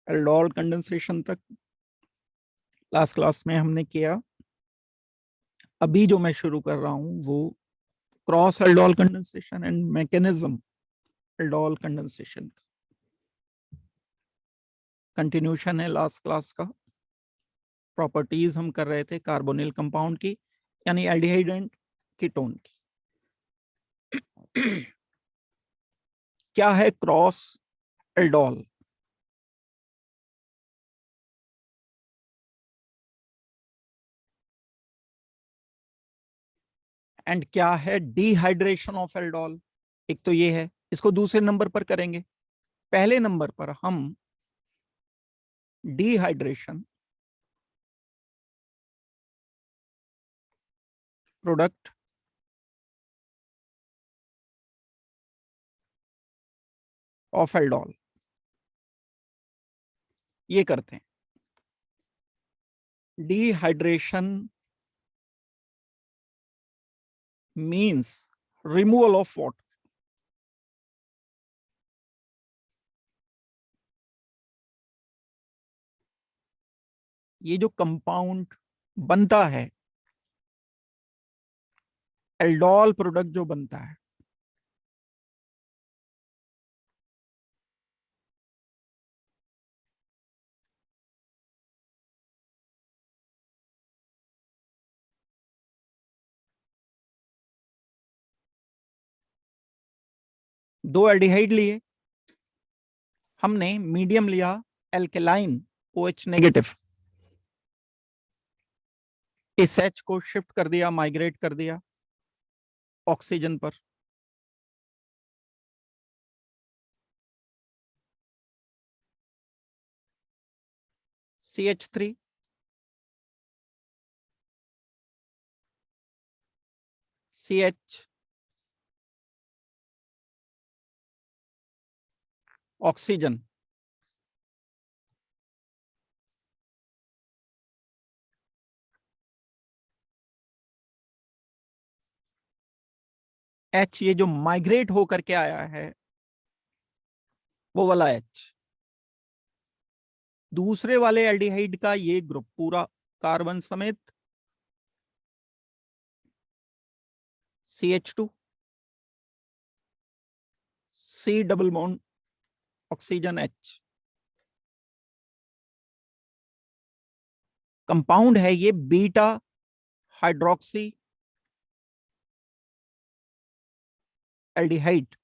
Aldol condensation तक last class में हमने किया। अभी जो मैं शुरू कर रहा हूं वो cross aldol condensation and mechanism aldol condensation का कंटिन्यूशन है लास्ट क्लास का। प्रॉपर्टीज हम कर रहे थे कार्बोनिल कंपाउंड की, यानी एल्डिहाइड एंड कीटोन की। क्या है क्रॉस एल्डोल? एंड क्या है डिहाइड्रेशन ऑफ एल्डोल? एक तो ये है, इसको दूसरे नंबर पर करेंगे। पहले नंबर पर हम डिहाइड्रेशन प्रोडक्ट ऑफ एल्डोल ये करते हैं। Dehydration means removal of water. ये जो कंपाउंड बनता है, एल्डोल प्रोडक्ट जो बनता है, दो एल्डिहाइड लिए हमने, मीडियम लिया एल्केलाइन OH नेगेटिव, इस H को शिफ्ट कर दिया, माइग्रेट कर दिया ऑक्सीजन पर। CH3 CH ऑक्सीजन, H ये जो माइग्रेट होकर के आया है वो वाला H। दूसरे वाले एल्डिहाइड का ये ग्रुप पूरा कार्बन समेत CH2 C double bond oxygen H। Compound है ये बीटा हाइड्रोक्सी एल्डिहाइड।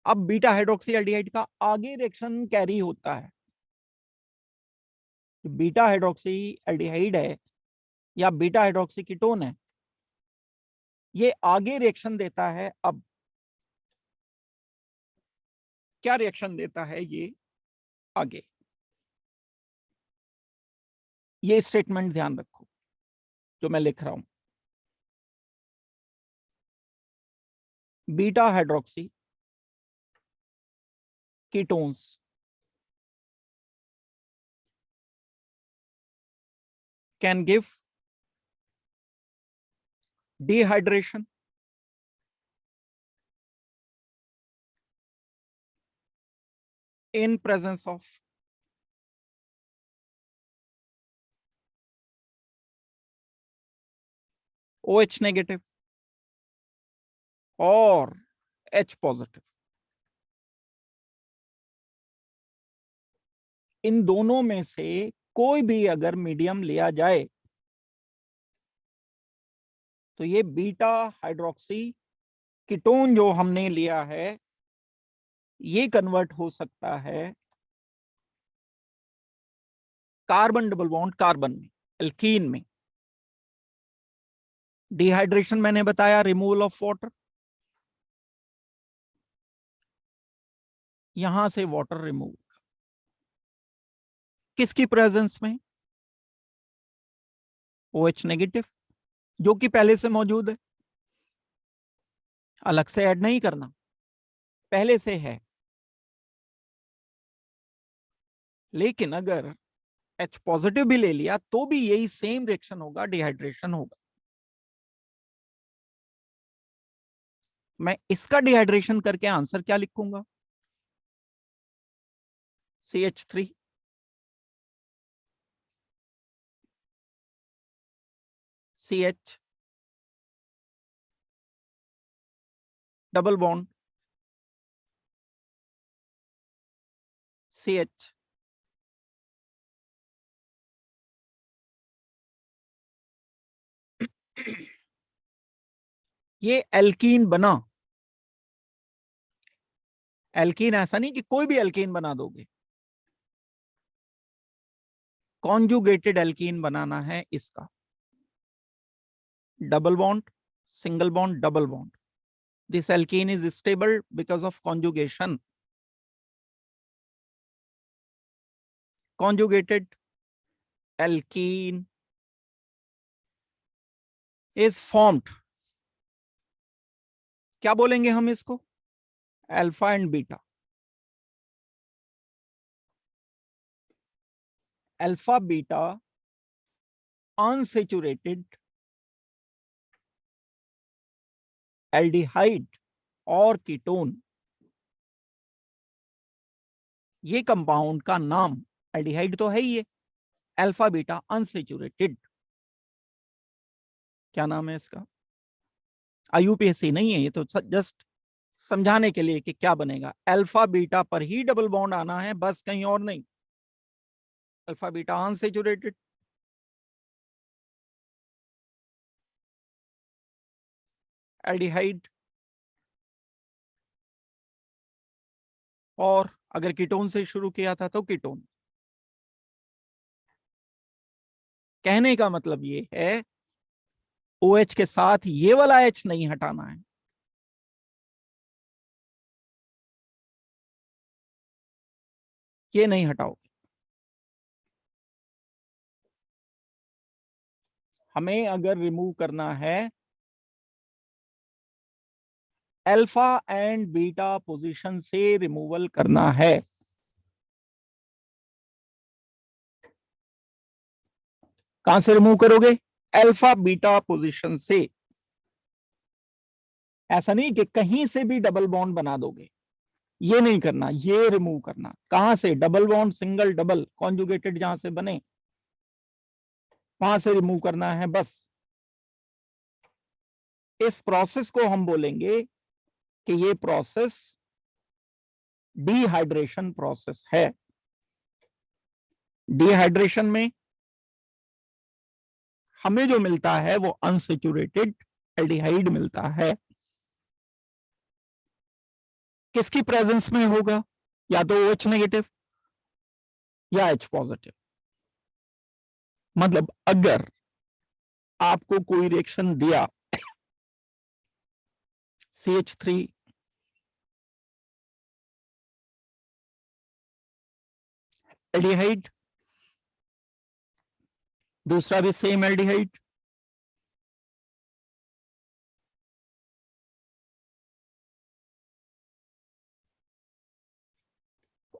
अब बीटा हाइड्रोक्सी एल्डिहाइड का आगे रिएक्शन कैरी होता है। बीटा हाइड्रोक्सी एल्डिहाइड है या बीटा हाइड्रोक्सी कीटोन है, ये आगे रिएक्शन देता है। अब क्या रिएक्शन देता है ये आगे, ये स्टेटमेंट ध्यान रखो जो मैं लिख रहा हूं। Beta hydroxy ketones can give dehydration in presence of OH negative और H पॉजिटिव। इन दोनों में से कोई भी अगर मीडियम लिया जाए तो ये बीटा हाइड्रोक्सी कीटोन जो हमने लिया है ये कन्वर्ट हो सकता है कार्बन डबल बॉन्ड कार्बन में, एल्कीन में। डिहाइड्रेशन मैंने बताया रिमूवल ऑफ वाटर, यहां से वाटर रिमूव किसकी प्रेजेंस में? OH नेगेटिव जो कि पहले से मौजूद है, अलग से ऐड नहीं करना, पहले से है। लेकिन अगर H पॉजिटिव भी ले लिया तो भी यही सेम रिएक्शन होगा, डिहाइड्रेशन होगा। मैं इसका डिहाइड्रेशन करके आंसर क्या लिखूंगा? CH3, CH, double bond CH, ये एल्कीन बना। एल्कीन ऐसा नहीं कि कोई भी एल्कीन बना दोगे, कॉन्जुगेटेड एल्कीन बनाना है इसका। Double bond, single bond, double bond. This alkene is stable because of conjugation. Conjugated alkene is formed. क्या बोलेंगे हम इसको? Alpha and beta. Alpha beta unsaturated aldehyde और कीटोन, ये कंपाउंड का नाम, एल्डिहाइड तो है ही ये, अल्फा बीटा अनसेचुरेटेड, क्या नाम है इसका? IUPAC नहीं है ये तो, जस्ट समझाने के लिए कि क्या बनेगा। अल्फा बीटा पर ही डबल बॉन्ड आना है, बस कहीं और नहीं। अल्फा बीटा अनसेचुरेटेड, एल्डिहाइड, और अगर कीटोन से शुरू किया था तो कीटोन। कहने का मतलब ये है OH के साथ ये वाला H नहीं हटाना है, ये नहीं हटाओ। हमें अगर रिमूव करना है अल्फा एंड बीटा पोजीशन से, रिमूवल करना है, कहां से रिमूव करोगे? अल्फा बीटा पोजीशन से। ऐसा नहीं कि कहीं से भी डबल बॉन्ड बना दोगे, ये नहीं करना, ये रिमूव करना। कहां से? Double bond, single, double, conjugated जहां से बने वहां से रिमूव करना है बस। इस प्रोसेस को हम बोलेंगे कि ये प्रोसेस डिहाइड्रेशन प्रोसेस है। डिहाइड्रेशन में हमें जो मिलता है वो अनसेचुरेटेड एल्डिहाइड मिलता है। किसकी प्रेजेंस में होगा? या तो OH नेगेटिव या H पॉजिटिव। मतलब अगर आपको कोई रिएक्शन दिया CH3 एल्डिहाइड, दूसरा भी सेम एल्डिहाइड,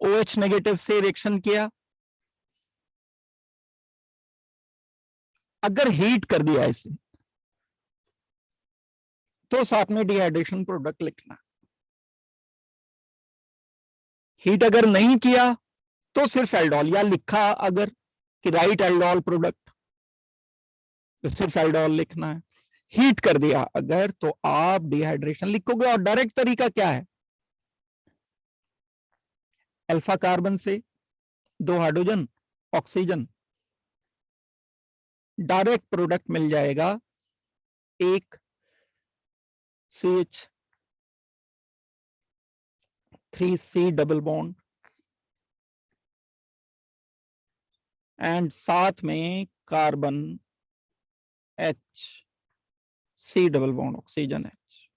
OH नेगेटिव से रिएक्शन किया, अगर हीट कर दिया इसे तो साथ में डिहाइड्रेशन प्रोडक्ट लिखना। हीट अगर नहीं किया तो सिर्फ एल्डोल, या लिखा अगर कि राइट एल्डोल प्रोडक्ट, तो सिर्फ एल्डोल लिखना है। हीट कर दिया अगर तो आप डिहाइड्रेशन लिखोगे। और डायरेक्ट तरीका क्या है? अल्फा कार्बन से 2 हाइड्रोजन, ऑक्सीजन, डायरेक्ट प्रोडक्ट मिल जाएगा, एक CH3C डबल बॉन्ड एंड साथ में carbon HC double bond, oxygen H।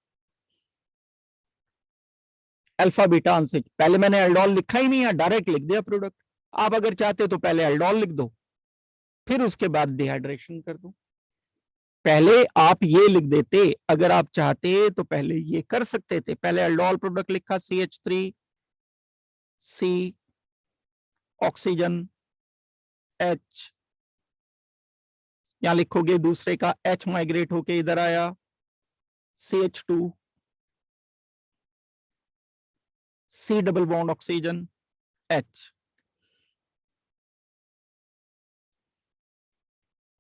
Alpha beta answer, पहले मैंने एल्डोल लिखा ही नहीं है, डायरेक्ट लिख दिया प्रोडक्ट। आप अगर चाहते तो पहले एल्डोल लिख दो, फिर उसके बाद डिहाइड्रेशन कर दो। पहले आप ये लिख देते, अगर आप चाहते तो पहले ये कर सकते थे। पहले एल्डोल प्रोडक्ट लिखा CH3C, ऑक्सीजन H, यहां लिखोगे दूसरे का H माइग्रेट होके इधर आया, CH2C double bond oxygen H।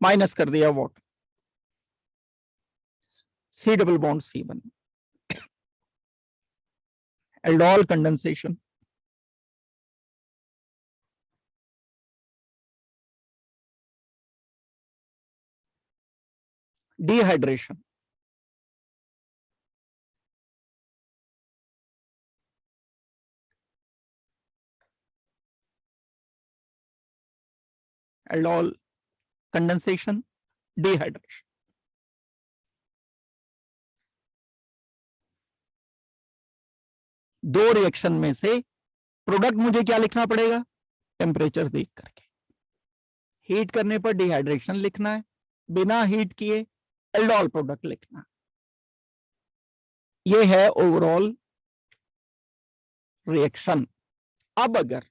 Minus कर दिया water, C double bond C बना, aldol condensation, dehydration, aldol condensation, dehydration. दो रिएक्शन में से प्रोडक्ट मुझे क्या लिखना पड़ेगा, टेम्परेचर देख करके। हीट करने पर डिहाइड्रेशन लिखना है, बिना हीट किए एल्डोल प्रोडक्ट लिखना है। ये है ओवरऑल रिएक्शन। अब अगर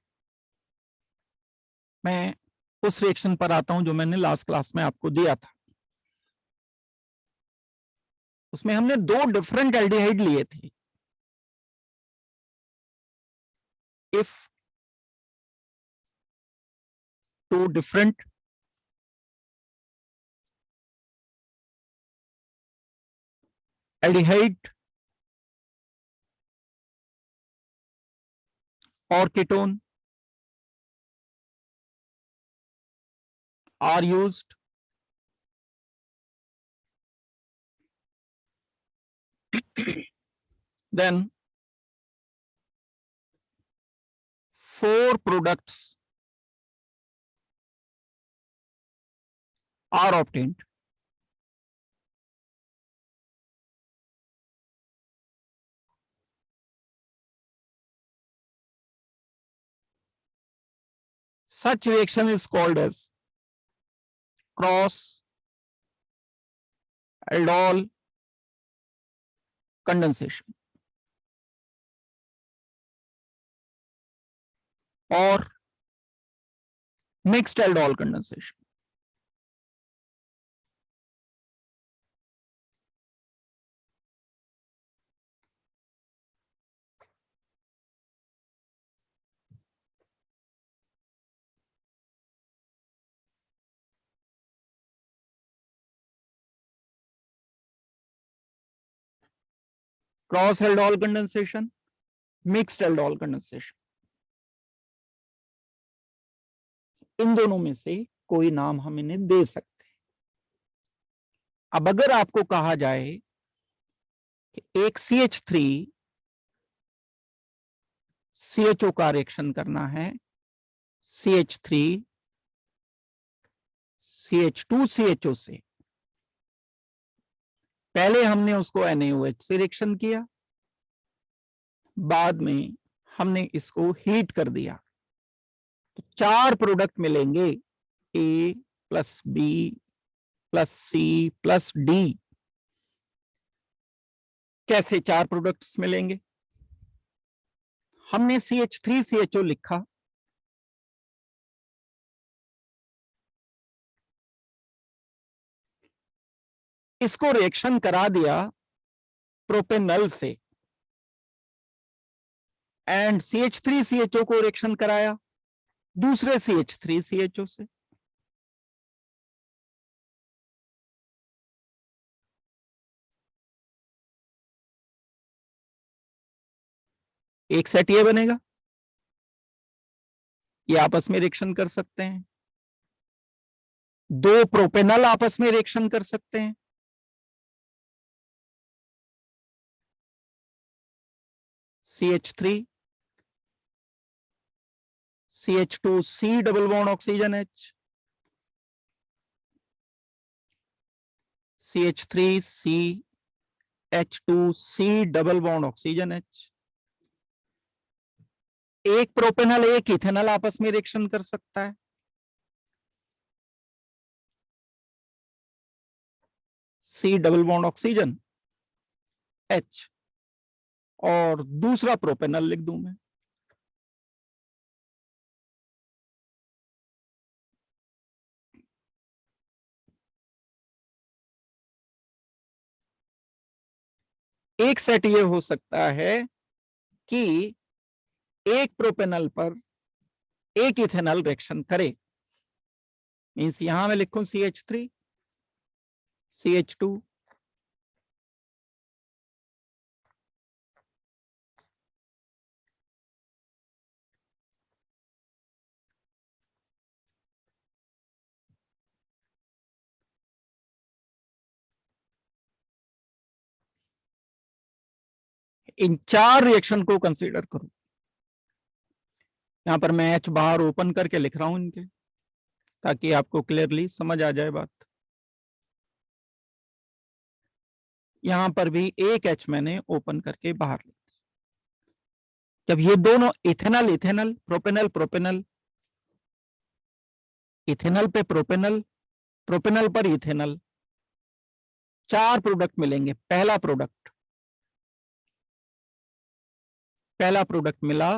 मैं उस रिएक्शन पर आता हूं जो मैंने लास्ट क्लास में आपको दिया था, उसमें हमने दो डिफरेंट एल्डिहाइड लिए थे। इफ टू डिफरेंट एल्डिहाइड और ketone are used, then 4 products are obtained. Such reaction is called as cross aldol condensation or mixed aldol condensation. Cross aldol condensation, mixed aldol condensation. इन दोनों में से कोई नाम हम इन्हें दे सकते हैं। अब अगर आपको कहा जाए कि एक CH3 CHO का रिएक्शन करना है CH3 CH2 CHO से, पहले हमने उसको NaOH से रिएक्शन किया, बाद में हमने इसको हीट कर दिया, तो 4 प्रोडक्ट मिलेंगे, A plus B plus C plus D। कैसे 4 प्रोडक्ट्स मिलेंगे? हमने CH3 CHO लिखा, इसको रिएक्शन करा दिया प्रोपेनल से, एंड CH3 CHO को रिएक्शन कराया दूसरे CH3 CHO से। एक सेट ये बनेगा, ये आपस में रिएक्शन कर सकते हैं, दो प्रोपेनल आपस में रिएक्शन कर सकते हैं, CH3 CH2 C double bond oxygen H, CH3 C H2 C double bond oxygen H। एक प्रोपेनल एक इथेनॉल आपस में रिएक्शन कर सकता है, C double bond oxygen H, और दूसरा प्रोपेनल लिख दूं मैं, एक सेट ये हो सकता है कि एक प्रोपेनल पर एक इथेनॉल रिएक्शन करे, मीन्स यहां मैं लिखूं CH3 CH2 इन 4 रिएक्शन को कंसीडर करूं। यहां पर मैं H बाहर ओपन करके लिख रहा हूं इनके, ताकि आपको क्लियरली समझ आ जाए बात। यहां पर भी एक H मैंने ओपन करके बाहर लिख दिया। जब ये दोनों ethanal ethanal, propanal propanal, ethanal पे प्रोपेनल, प्रोपेनल पर इथेनल, 4 प्रोडक्ट मिलेंगे। पहला प्रोडक्ट मिला,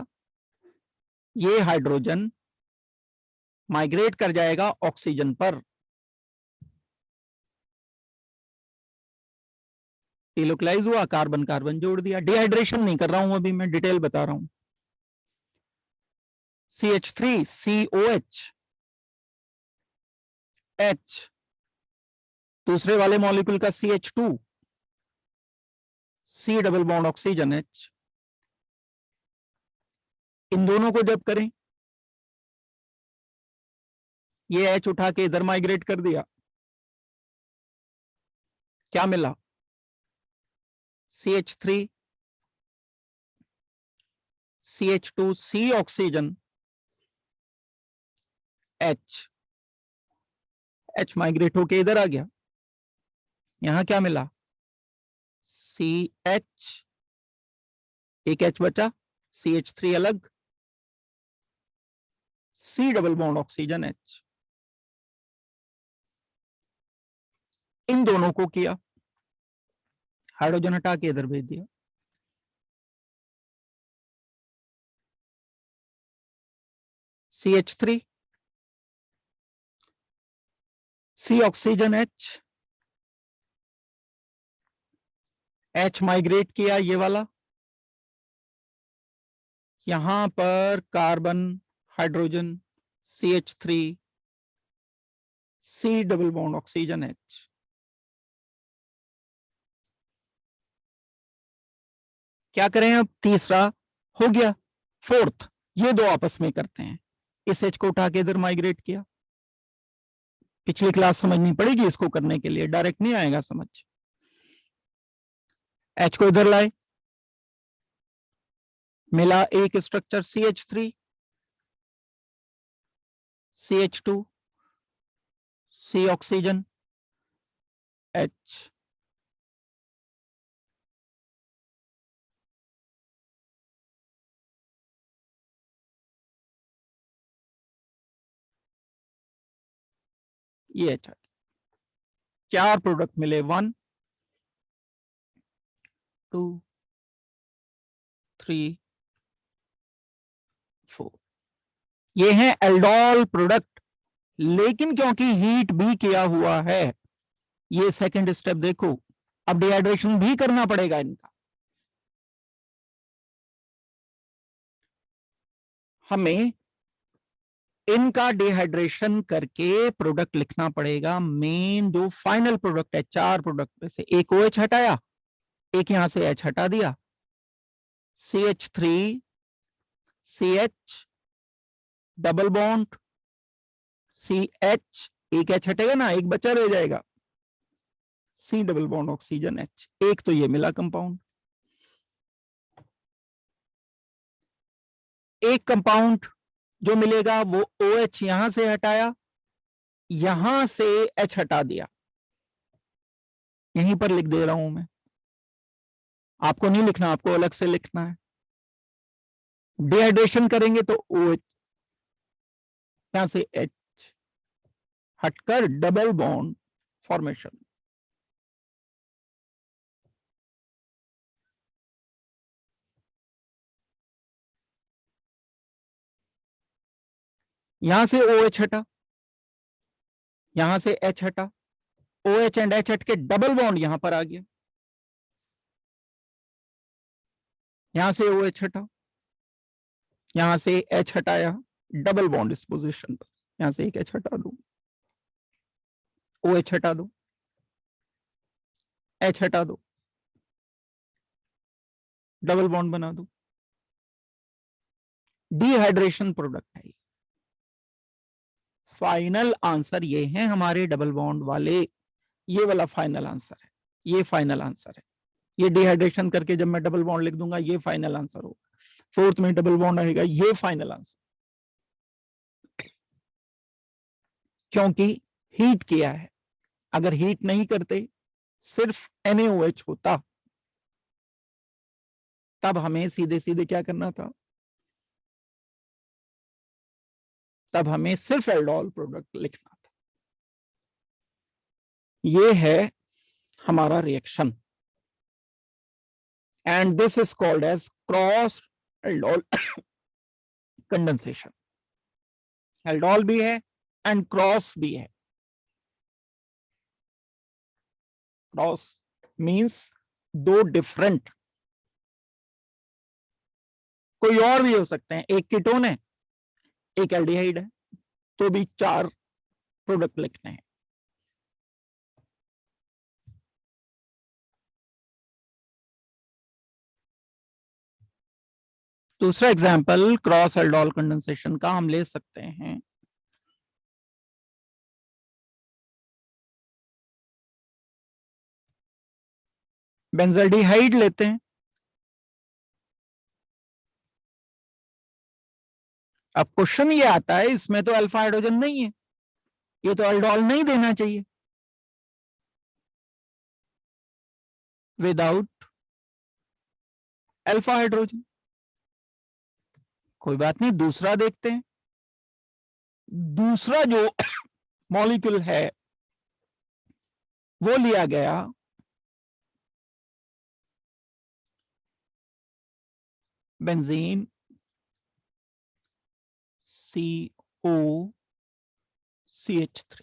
ये हाइड्रोजन माइग्रेट कर जाएगा ऑक्सीजन पर, लोकलाइज हुआ, कार्बन कार्बन जोड़ दिया। डिहाइड्रेशन नहीं कर रहा हूं अभी, मैं डिटेल बता रहा हूं। CH3 COH H, दूसरे वाले मॉलिक्यूल का CH2 C double bond oxygen H। इन दोनों को जब करें, ये H उठा के इधर माइग्रेट कर दिया, क्या मिला? CH3 CH2 C oxygen H, H migrate होके इधर आ गया। यहां क्या मिला? CH, एक H बचा, CH3 अलग, C double bond oxygen H। इन दोनों को किया, हाइड्रोजन हटा के इधर भेज दिया। CH3 C oxygen H, H migrate किया ये वाला, यहां पर carbon hydrogen CH3 C double bond oxygen H। क्या करें अब? तीसरा हो गया, फोर्थ ये दो आपस में करते हैं। इस H को उठा के इधर माइग्रेट किया। पिछली क्लास समझनी पड़ेगी इसको करने के लिए, डायरेक्ट नहीं आएगा समझ। H को इधर लाए, मिला एक structure CH3 CH2 C oxygen H। ये H, 4 प्रोडक्ट मिले, 1 2 3 4। ये है एल्डोल प्रोडक्ट, लेकिन क्योंकि हीट भी किया हुआ है, ये सेकंड स्टेप देखो, अब डिहाइड्रेशन भी करना पड़ेगा इनका। हमें इनका डिहाइड्रेशन करके प्रोडक्ट लिखना पड़ेगा। मेन जो फाइनल प्रोडक्ट है, 4 प्रोडक्ट में से एक OH हटाया, एक यहां से H हटा दिया, CH3 CH double bond CH, एक H हटेगा ना, एक बचा रह जाएगा, C double bond oxygen H। एक तो ये मिला कंपाउंड। एक कंपाउंड जो मिलेगा वो OH यहां से हटाया, यहां से H हटा दिया, यहीं पर लिख दे रहा हूं मैं, आपको नहीं लिखना, आपको अलग से लिखना है। डिहाइड्रेशन करेंगे तो OH यहां से H हटकर डबल बॉन्ड फॉर्मेशन। यहां से OH हटा, यहां से H हटा, OH एंड H हट के डबल बॉन्ड यहां पर आ गया, यहां से OH हटा, यहां से H हटाया, डबल बॉन्ड इस पोजीशन पर, यहां से एक H हटा दूं, OH हटा दो, H हटा दो, डबल बॉन्ड बना दो, डिहाइड्रेशन प्रोडक्ट है। फाइनल आंसर ये है हमारे डबल बॉन्ड वाले, ये वाला फाइनल आंसर है, ये फाइनल आंसर है। ये डिहाइड्रेशन करके जब मैं डबल बॉन्ड लिख दूंगा ये फाइनल आंसर होगा, फोर्थ में डबल बॉन्ड आएगा, ये फाइनल आंसर, क्योंकि हीट किया है। अगर हीट नहीं करते, सिर्फ NaOH होता, तब हमें सीधे सीधे क्या करना था, तब हमें सिर्फ एल्डोल प्रोडक्ट लिखना था। ये है हमारा reaction, and this is called as cross aldol condensation. Aldol भी है एंड क्रॉस भी है। क्रॉस मींस दो डिफरेंट, कोई और भी हो सकते हैं, एक कीटोन है एक एल्डिहाइड है, तो भी 4 प्रोडक्ट लिखने हैं। दूसरा एग्जाम्पल क्रॉस एल्डोल कंडेंसेशन का हम ले सकते हैं। बेंजल्डिहाइड लेते हैं। अब क्वेश्चन ये आता है, इसमें तो अल्फा हाइड्रोजन नहीं है, ये तो एल्डोल नहीं देना चाहिए, विदाउट अल्फा हाइड्रोजन। कोई बात नहीं, दूसरा देखते हैं। दूसरा जो मॉलिक्यूल है वो लिया गया बेंजीन COCH3।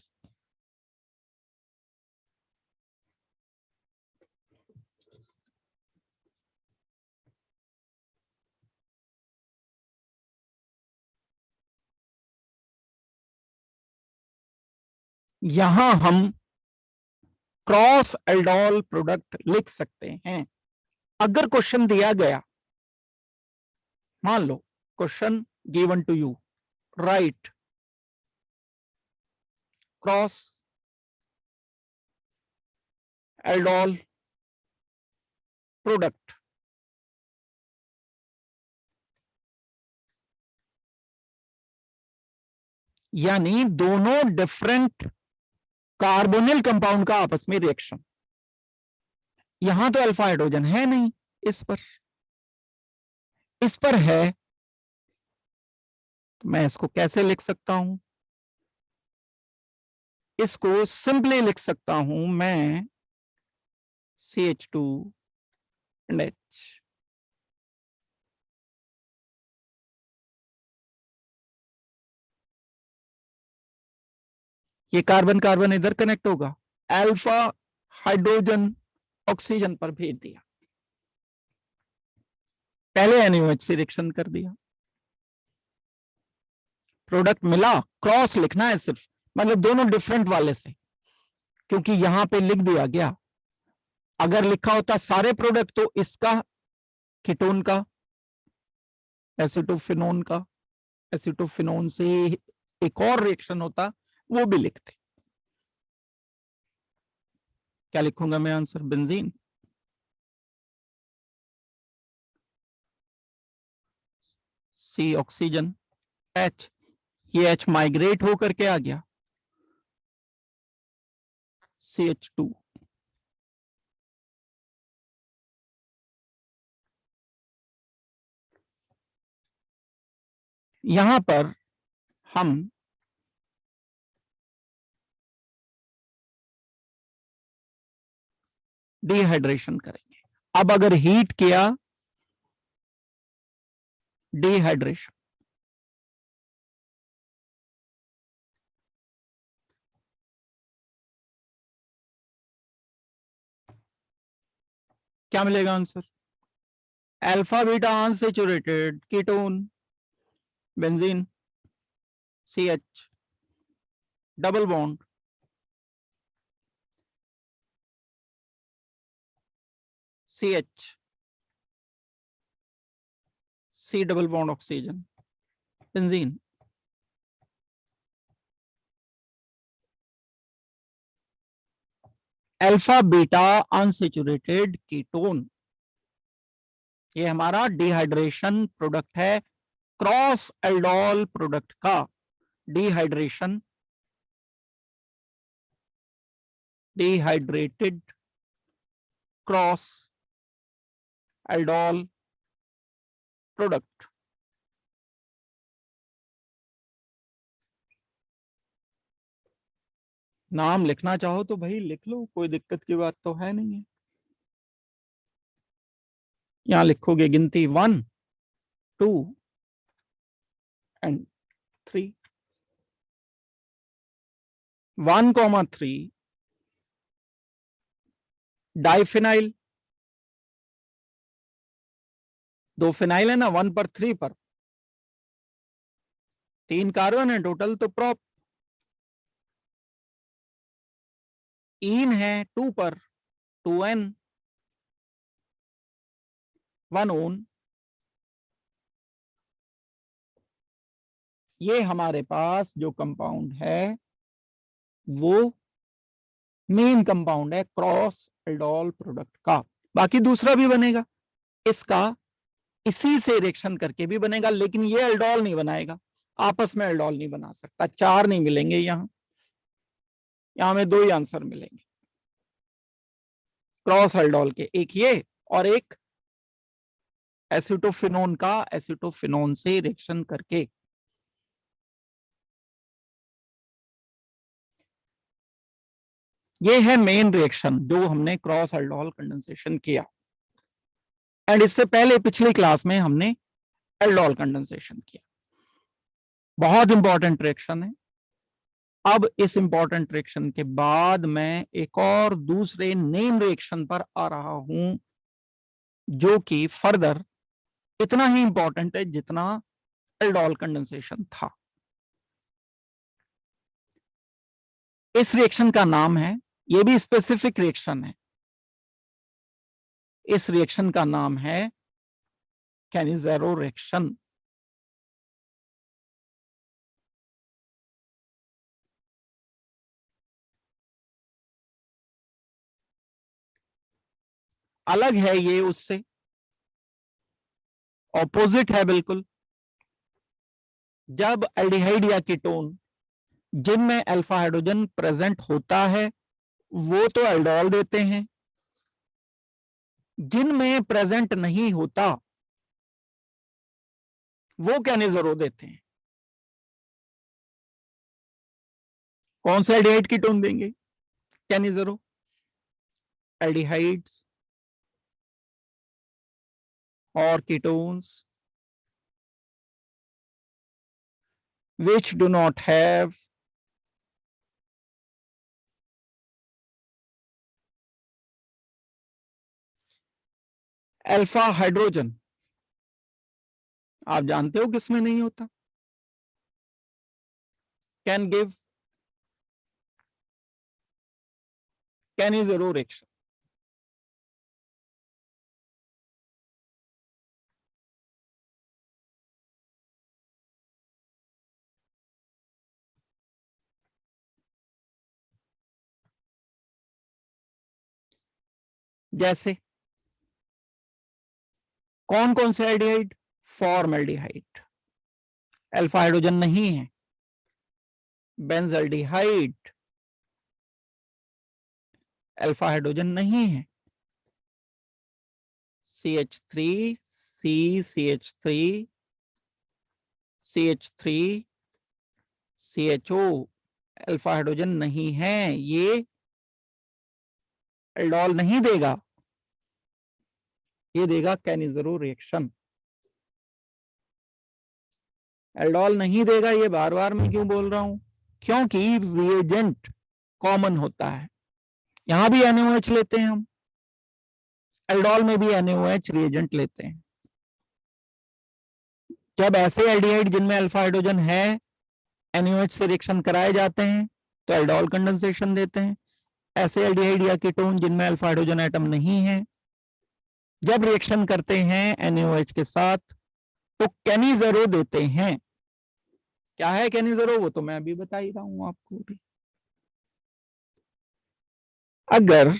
यहां हम क्रॉस एल्डोल प्रोडक्ट लिख सकते हैं। अगर क्वेश्चन दिया गया, मान लो question given to you, right cross aldol product, यानी दोनों डिफरेंट कार्बोनिल कंपाउंड का आपस में रिएक्शन। यहां तो अल्फा हाइड्रोजन है नहीं, इस पर है, तो मैं इसको कैसे लिख सकता हूं, इसको सिंपली लिख सकता हूं मैं CH2 and H। ये कार्बन कार्बन इधर कनेक्ट होगा, अल्फा हाइड्रोजन ऑक्सीजन पर भेज दिया, पहले NaOH से रिएक्शन कर दिया, प्रोडक्ट मिला, क्रॉस लिखना है सिर्फ, मतलब दोनों डिफरेंट वाले से, क्योंकि यहां पे लिख दिया गया। अगर लिखा होता सारे प्रोडक्ट तो इसका कीटोन का, एसिटोफिनोन का, एसिटोफिनोन से एक और रिएक्शन होता, वो भी लिखते। क्या लिखूंगा मैं answer, benzene C oxygen H, ये H माइग्रेट होकर के आ गया CH2। यहां पर हम डिहाइड्रेशन करेंगे। अब अगर हीट किया, डिहाइड्रेशन, क्या मिलेगा answer, alpha beta unsaturated ketone benzene CH, double bond CH, C double bond oxygen, benzene. Alpha beta unsaturated ketone, ये हमारा डिहाइड्रेशन प्रोडक्ट है, क्रॉस एल्डोल प्रोडक्ट का dehydration, dehydrated cross aldol product. नाम लिखना चाहो तो भाई लिख लो, कोई दिक्कत की बात तो है नहीं है। यहां लिखोगे गिनती 1 2 एंड 3, 1,3 डाइफिनाइल, 2 फिनाइल है ना, 1 पर 3 पर 3 कार्बन है टोटल, तो प्रॉप। इन है 2 पर 2N, 1 ओन। ये हमारे पास जो कंपाउंड है वो मेन कंपाउंड है क्रॉस एल्डोल प्रोडक्ट का। बाकी दूसरा भी बनेगा, इसका इसी से रिएक्शन करके भी बनेगा, लेकिन ये एल्डोल नहीं बनाएगा, आपस में एल्डोल नहीं बना सकता। 4 नहीं मिलेंगे यहां में 2 ही आंसर मिलेंगे क्रॉस एल्डोल के, एक ये और एक एसिटोफिनोन का एसिटोफिनोन से रिएक्शन करके। ये है मेन रिएक्शन जो हमने क्रॉस एल्डोल कंडेंसेशन किया, एंड इससे पहले पिछली क्लास में हमने एल्डोल कंडेंसेशन किया। बहुत इंपॉर्टेंट रिएक्शन है। अब इस इंपॉर्टेंट रिएक्शन के बाद मैं एक और दूसरे नेम रिएक्शन पर आ रहा हूं, जो कि फर्दर इतना ही इंपॉर्टेंट है जितना एल्डोल कंडेंसेशन था। इस रिएक्शन का नाम है, ये भी स्पेसिफिक रिएक्शन है, इस रिएक्शन का नाम है कैनिज़ेरो रिएक्शन। अलग है ये उससे, ऑपोजिट है बिल्कुल। जब एल्डिहाइड या कीटोन जिनमें अल्फा हाइड्रोजन प्रेजेंट होता है वो तो एल्डोल देते हैं, जिनमें प्रेजेंट नहीं होता वो कैनिज़ेरो देते हैं। कौन सा एल्डिहाइड कीटोन देंगे? कैनिज़ेरो। एल्डिहाइड्स और ketones which do not have alpha hydrogen, आप जानते हो किसमें नहीं होता, कैन गिव कैनिज़ेरो रिएक्शन। जैसे कौन कौन से एल्डिहाइड? फॉर्मल्डिहाइड, अल्फा हाइड्रोजन नहीं है। बेंजल्डिहाइड, अल्फा हाइड्रोजन नहीं है। CH3, CH3, CH3, CHO, alpha hydrogen नहीं है, ये एल्डोल नहीं देगा, ये देगा कैनिज़ेरो रिएक्शन। एल्डोल नहीं देगा, ये बार बार मैं क्यों बोल रहा हूं? क्योंकि रिएजेंट कॉमन होता है, यहां भी NaOH लेते हैं हम, एल्डोल में भी NaOH रिएजेंट लेते हैं। जब ऐसे एल्डिहाइड जिनमें अल्फा हाइड्रोजन है NaOH से रिएक्शन कराए जाते हैं तो एल्डोल कंडेंसेशन देते हैं। ऐसे एल्डिहाइड या कीटोन जिनमें अल्फा हाइड्रोजन एटम नहीं है जब रिएक्शन करते हैं NaOH के साथ तो कैनिज़रो देते हैं। क्या है कैनिज़रो, वो तो मैं अभी बता ही रहा हूं आपको भी। अगर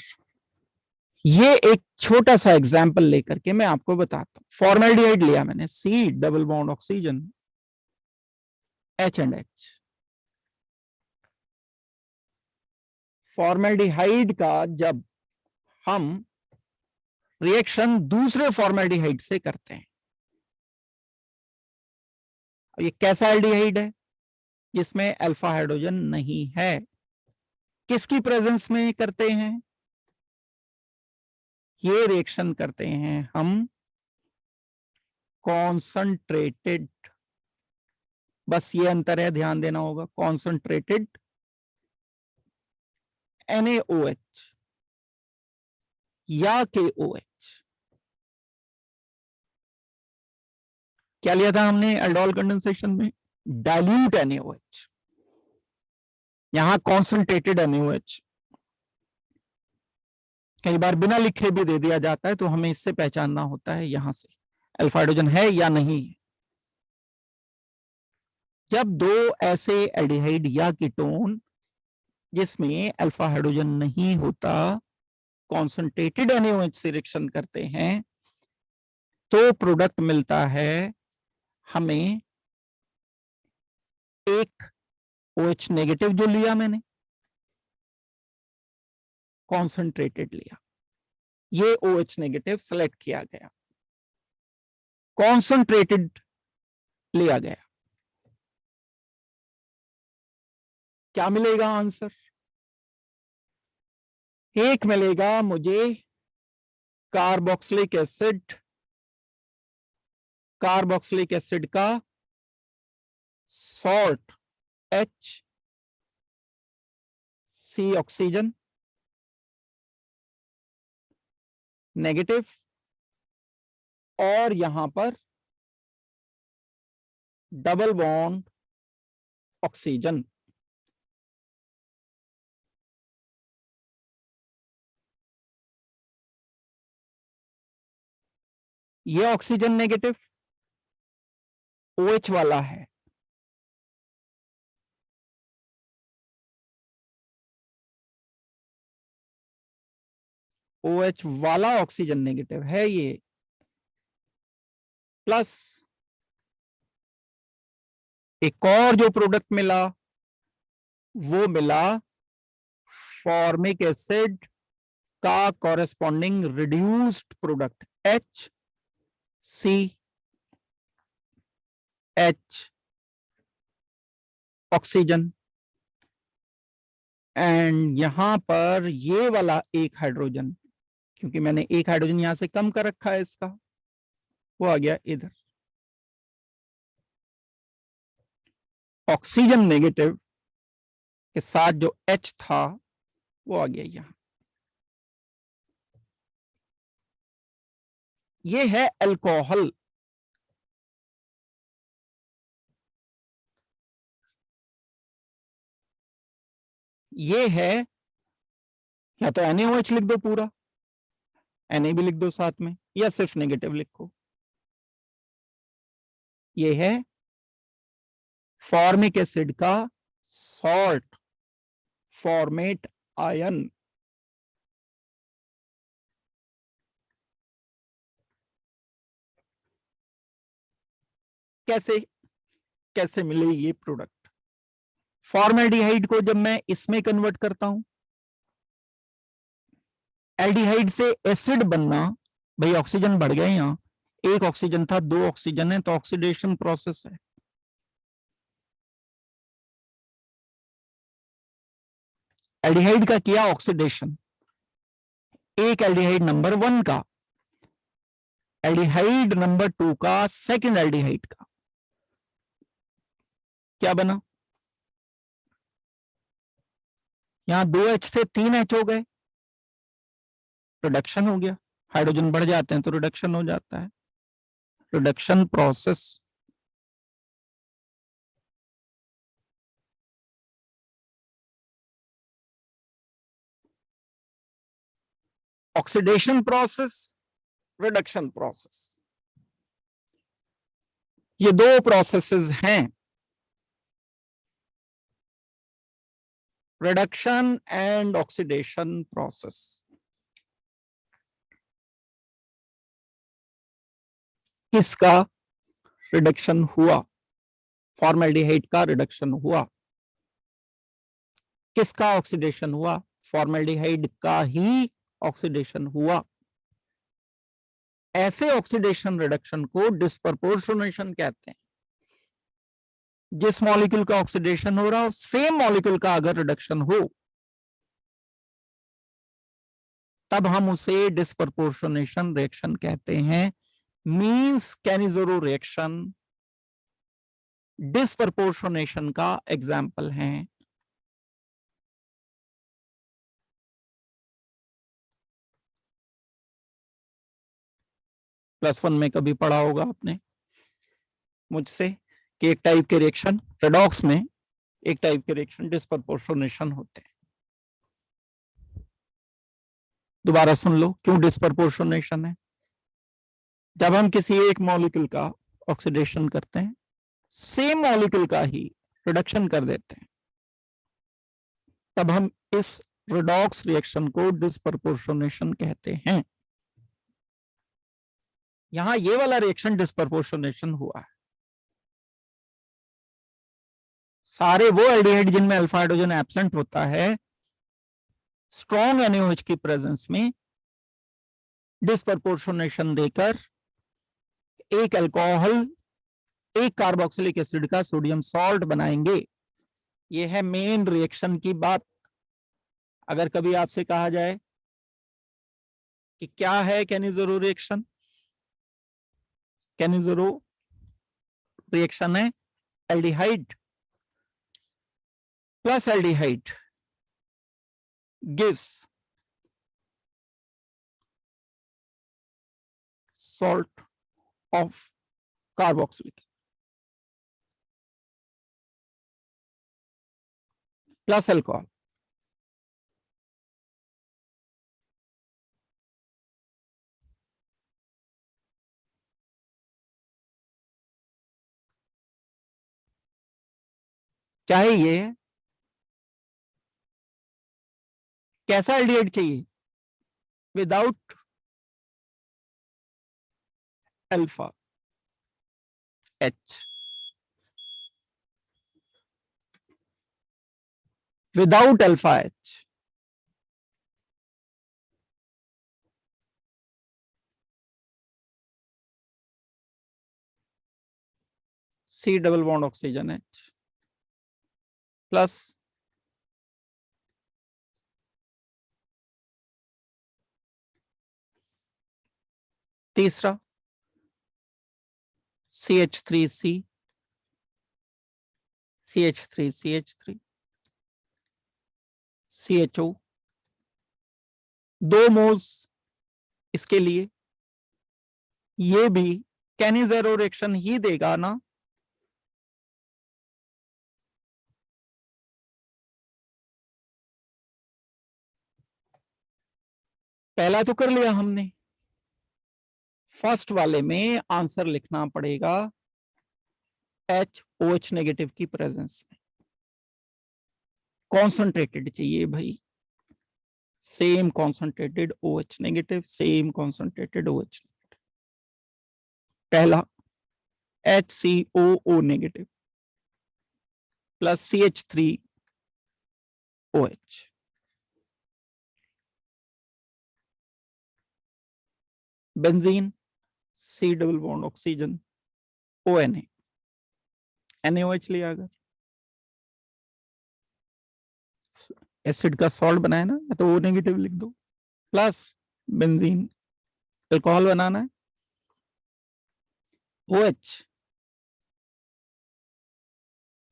ये एक छोटा सा एग्जाम्पल लेकर के मैं आपको बताता हूं, फॉर्मल्डिहाइड लिया मैंने, C double bond oxygen H and H। Formaldehyde का जब हम रिएक्शन दूसरे फॉर्मल्डिहाइड से करते हैं, ये कैसा एल्डिहाइड है, जिसमें अल्फा हाइड्रोजन नहीं है, किसकी प्रेजेंस में करते हैं, ये रिएक्शन करते हैं हम कॉन्संट्रेटेड, बस ये अंतर है, ध्यान देना होगा, कॉन्संट्रेटेड NaOH या KOH। क्या लिया था हमने एल्डोल कंडेंसेशन में, डाइल्यूट NaOH, यहां कॉन्संट्रेटेड NaOH। कई बार बिना लिखे भी दे दिया जाता है, तो हमें इससे पहचानना होता है यहां से अल्फा हाइड्रोजन है या नहीं। जब दो ऐसे एल्डिहाइड या कीटोन जिसमें अल्फा हाइड्रोजन नहीं होता कॉन्संट्रेटेड NaOH से रिएक्शन करते हैं, तो प्रोडक्ट मिलता है हमें एक OH नेगेटिव जो लिया मैंने, कॉन्संट्रेटेड लिया, ये OH नेगेटिव सेलेक्ट किया गया, कॉन्संट्रेटेड लिया गया, क्या मिलेगा आंसर, एक मिलेगा मुझे कार्बोक्सिलिक एसिड का salt H, C oxygen negative, और यहां पर डबल बॉन्ड ऑक्सीजन। ये ऑक्सीजन नेगेटिव OH वाला है, OH वाला ऑक्सीजन नेगेटिव है ये, प्लस एक और जो प्रोडक्ट मिला वो मिला फॉर्मिक एसिड का corresponding reduced product H, C, H oxygen, and यहां पर ये वाला एक हाइड्रोजन, क्योंकि मैंने एक हाइड्रोजन यहां से कम कर रखा है इसका, वो आ गया इधर, ऑक्सीजन नेगेटिव के साथ जो H था वो आ गया यहां। ये है अल्कोहल, ये है, या तो NaOH लिख दो पूरा, Na भी लिख दो साथ में, या सिर्फ नेगेटिव लिखो, ये है फॉर्मिक एसिड का सॉल्ट फॉर्मेट आयन। कैसे कैसे मिले ये प्रोडक्ट, फॉर्मेल्डिहाइड को जब मैं इसमें कन्वर्ट करता हूं, एल्डिहाइड से एसिड बनना, भाई ऑक्सीजन बढ़ गए, यहां एक ऑक्सीजन था, दो ऑक्सीजन है, तो ऑक्सीडेशन प्रोसेस है। एल्डिहाइड का किया ऑक्सीडेशन, एक एल्डिहाइड नंबर 1 का, एल्डिहाइड नंबर 2 का, सेकंड एल्डिहाइड का, क्या बना, यहां 2H थे 3H हो गए, रिडक्शन हो गया, हाइड्रोजन बढ़ जाते हैं तो रिडक्शन हो जाता है, reduction process. Oxidation process reduction process. ये दो प्रोसेसेस हैं, रिडक्शन एंड ऑक्सीडेशन प्रोसेस। किसका रिडक्शन हुआ? फॉर्मेल्डिहाइड का रिडक्शन हुआ। किसका ऑक्सीडेशन हुआ? फॉर्मेल्डिहाइड का ही ऑक्सीडेशन हुआ। ऐसे ऑक्सीडेशन रिडक्शन को डिस्प्रपोर्शनेशन कहते हैं। जिस मॉलिक्यूल का ऑक्सीडेशन हो रहा हो, सेम मॉलिक्यूल का अगर रिडक्शन हो, तब हम उसे डिस्प्रपोर्शनेशन रिएक्शन कहते हैं। मींस कैनिज़ेरो रिएक्शन डिस्प्रपोर्शनेशन का एग्जाम्पल है। +1 में कभी पढ़ा होगा आपने मुझसे कि एक टाइप के रिएक्शन रेडॉक्स में, एक टाइप के रिएक्शन डिस्प्रपोर्शनेशन होते हैं। दोबारा सुन लो क्यों डिस्प्रपोर्शनेशन है। जब हम किसी एक मॉलिक्यूल का ऑक्सीडेशन करते हैं, सेम मॉलिक्यूल का ही रिडक्शन कर देते हैं, तब हम इस रेडॉक्स रिएक्शन को डिस्प्रपोर्शनेशन कहते हैं। यहां ये वाला रिएक्शन डिस्प्रपोर्शनेशन हुआ है। सारे वो एल्डिहाइड जिनमें अल्फा हाइड्रोजन एब्सेंट होता है, स्ट्रॉन्ग NaOH की प्रेजेंस में डिस्प्रपोर्शनेशन देकर एक अल्कोहल, एक कार्बोक्सिलिक एसिड का सोडियम सॉल्ट बनाएंगे। ये है मेन रिएक्शन की बात। अगर कभी आपसे कहा जाए कि क्या है कैनिज़ेरो रिएक्शन, कैनिज़ेरो रिएक्शन है aldehyde plus aldehyde gives salt of carboxylic plus alcohol। चाहे ये कैसा एल्डिहाइड चाहिए? Without alpha H, without alpha H, C double bond oxygen H plus तीसरा CH3C, CH3CH3, CHO, 2 मोल्स इसके लिए। ये भी कैनिज़ेरो रिएक्शन ही देगा ना। पहला तो कर लिया हमने, फर्स्ट वाले में आंसर लिखना पड़ेगा HOH नेगेटिव की प्रेजेंस में। कॉन्सेंट्रेटेड चाहिए भाई, same concentrated OH negative, same concentrated OH negative. पहला HCOO negative plus CH3OH, benzene C double bond oxygen ONA, NaOH लिया अगर, एसिड का सॉल्ट बनाया ना, तो O नेगेटिव लिख दो, प्लस बेंजीन अल्कोहल बनाना है OH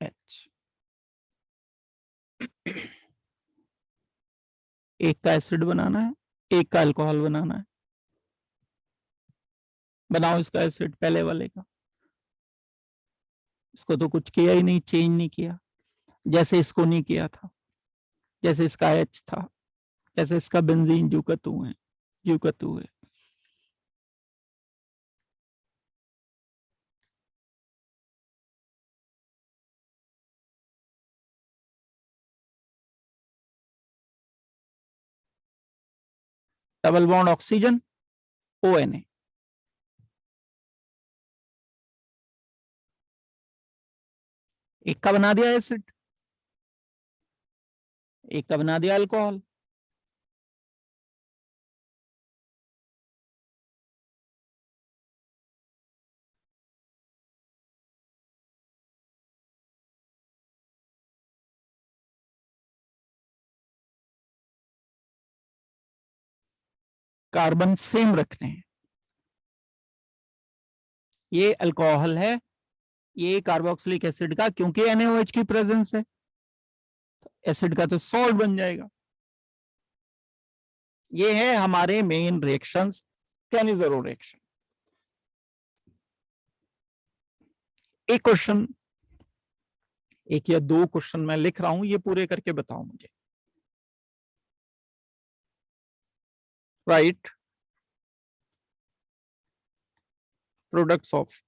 H, एक का एसिड बनाना है, एक का अल्कोहल बनाना है। बनाओ इसका एसिड, पहले वाले का। इसको तो कुछ किया ही नहीं, चेंज नहीं किया, जैसे इसको नहीं किया था, जैसे इसका H था, जैसे इसका बेंजीन जू का तू है, जू का तू है। Double bond oxygen ONA। एक का बना दिया एसिड, एक का बना दिया अल्कोहल। कार्बन सेम रखने हैं। ये अल्कोहल है, ये कार्बोक्सिलिक एसिड का, क्योंकि NaOH की प्रेजेंस है एसिड का तो सॉल्ट बन जाएगा। ये है हमारे मेन रिएक्शंस, कैनिज़रो रिएक्शन। एक क्वेश्चन, एक या दो क्वेश्चन मैं लिख रहा हूं, ये पूरे करके बताओ मुझे। Right products of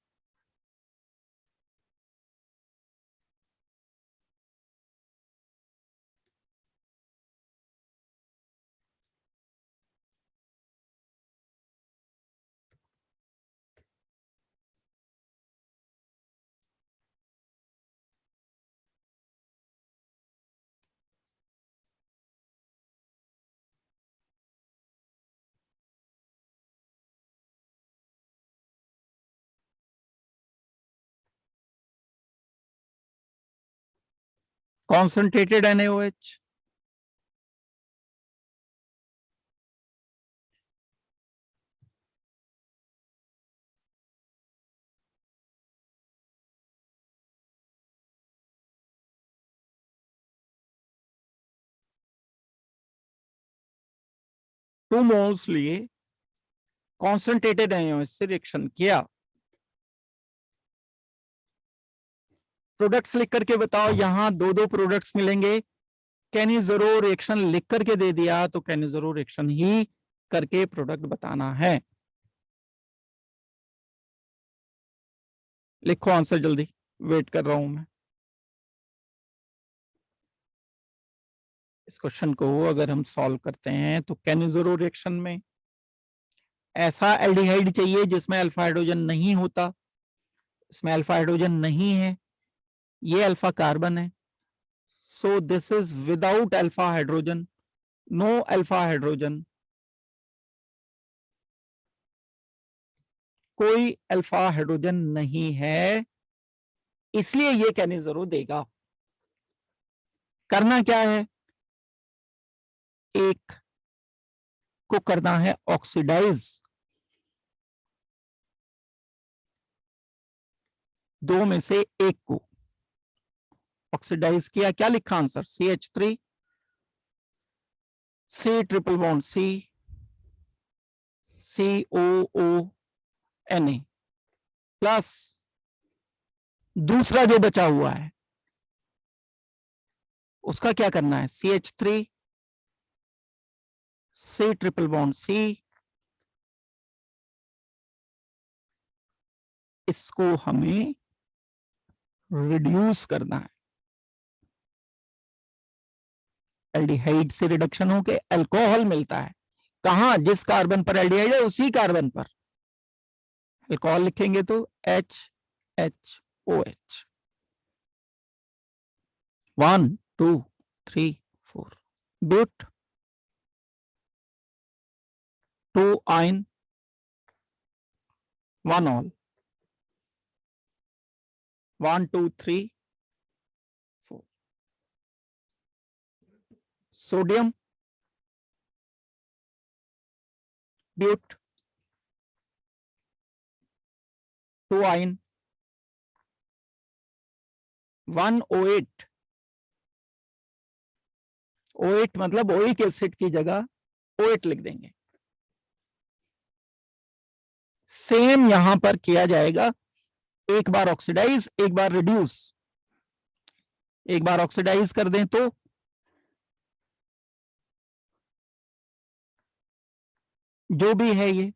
concentrated NaOH, two moles लिए कॉन्सेंट्रेटेड NaOH से रिएक्शन किया। प्रोडक्ट्स लिख करके बताओ, यहां दो दो प्रोडक्ट्स मिलेंगे। कैनिज़रो रिएक्शन लिख करके दे दिया तो कैनिज़रो रिएक्शन ही करके प्रोडक्ट बताना है। लिखो आंसर जल्दी, वेट कर रहा हूं मैं। इस क्वेश्चन को अगर हम सॉल्व करते हैं तो कैनिज़रो रिएक्शन में ऐसा एल्डिहाइड चाहिए जिसमें अल्फा हाइड्रोजन नहीं होता, इसमें अल्फा हाइड्रोजन नहीं है, ये अल्फा कार्बन है, so this is without alpha hydrogen, no alpha hydrogen, कोई अल्फा हाइड्रोजन नहीं है, इसलिए ये कैनिज़रो देगा। करना क्या है, एक को करना है ऑक्सीडाइज, दो में से एक को ऑक्सीडाइज किया, क्या लिखा answer, CH3 C triple bond C COONA plus दूसरा जो बचा हुआ है उसका क्या करना है, CH3 C triple bond C, इसको हमें रिड्यूस करना है। एल्डिहाइड से रिडक्शन होके अल्कोहल मिलता है, कहां, जिस कार्बन पर एल्डिहाइड है उसी कार्बन पर अल्कोहल लिखेंगे तो HHOH 1 2 3 4, but 2 yne 1 al 1 2 3 4, sodium but 2 yne 1 OH, OH मतलब ओइक एसिड की जगह OH लिख देंगे। सेम यहां पर किया जाएगा, एक बार ऑक्सीडाइज एक बार रिड्यूस, एक बार ऑक्सीडाइज कर दें तो जो भी है ये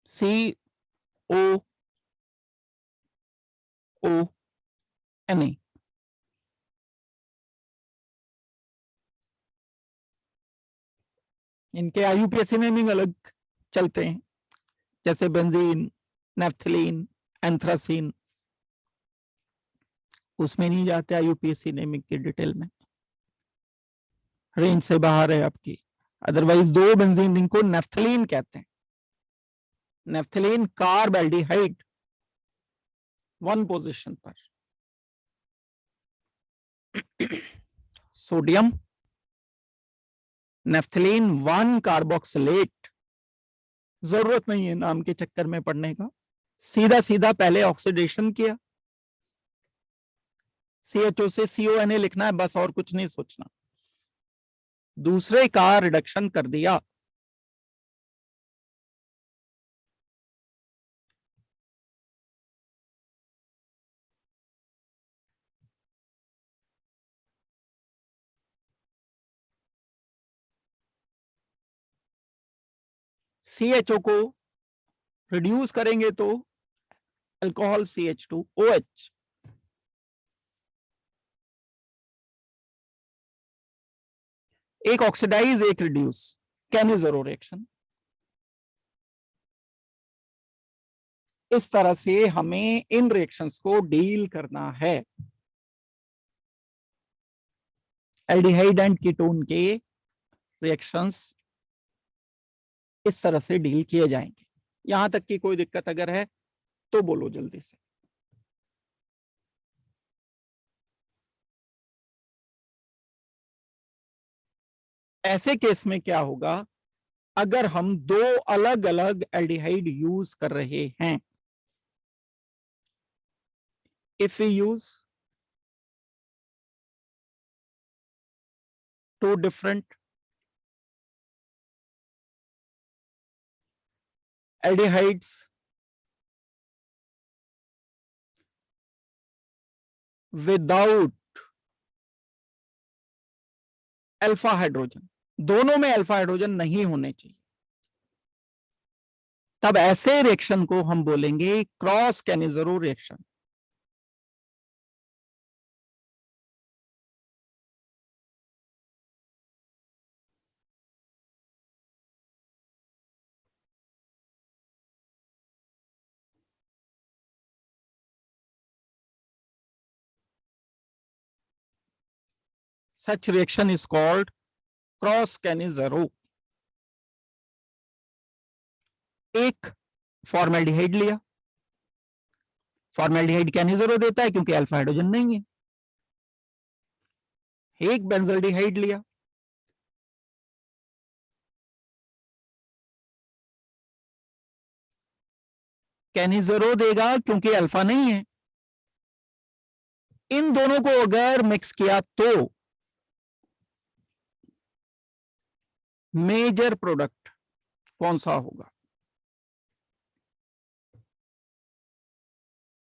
COONA इनके आईयूपीएसी नेमिंग अलग चलते हैं, जैसे बेंजीन, नेफ्थलीन, एंथ्रासीन, उसमें नहीं जाते आईयूपीएसी नेमिंग की डिटेल में, रेंज से बाहर है आपकी। अदरवाइज दो बेंजीन रिंग को नेफ्थलीन कहते हैं। Naphthalene carb aldehyde one position पर, सोडियम नेफ्थलीन वन कार्बोक्सिलेट, जरूरत नहीं है नाम के चक्कर में पढ़ने का, सीधा सीधा पहले ऑक्सीडेशन किया, CHO से CONA लिखना है बस, और कुछ नहीं सोचना, दूसरे का रिडक्शन कर दिया, CHO को रिड्यूस करेंगे तो अल्कोहल CH2OH, एक ऑक्सीडाइज एक रिड्यूस, कैनिज़रो रिएक्शन। इस तरह से हमें इन रिएक्शंस को डील करना है। एल्डिहाइड एंड कीटोन के रिएक्शंस इस तरह से डील किए जाएंगे। यहां तक की कोई दिक्कत अगर है तो बोलो जल्दी से। ऐसे केस में क्या होगा, अगर हम दो अलग अलग एल्डिहाइड यूज कर रहे हैं, if we use two different aldehydes without alpha hydrogen, दोनों में अल्फा हाइड्रोजन नहीं होने चाहिए, तब ऐसे रिएक्शन को हम बोलेंगे cross Cannizzaro reaction. Such reaction is called cross Cannizzaro. एक फॉर्मेल्डिहाइड लिया, फॉर्मेल्डिहाइड कैनिज़रो देता है क्योंकि अल्फा हाइड्रोजन नहीं है। एक बेंजल्डिहाइड लिया, कैनिज़रो देगा क्योंकि अल्फा नहीं है। इन दोनों को अगर मिक्स किया तो मेजर प्रोडक्ट कौन सा होगा?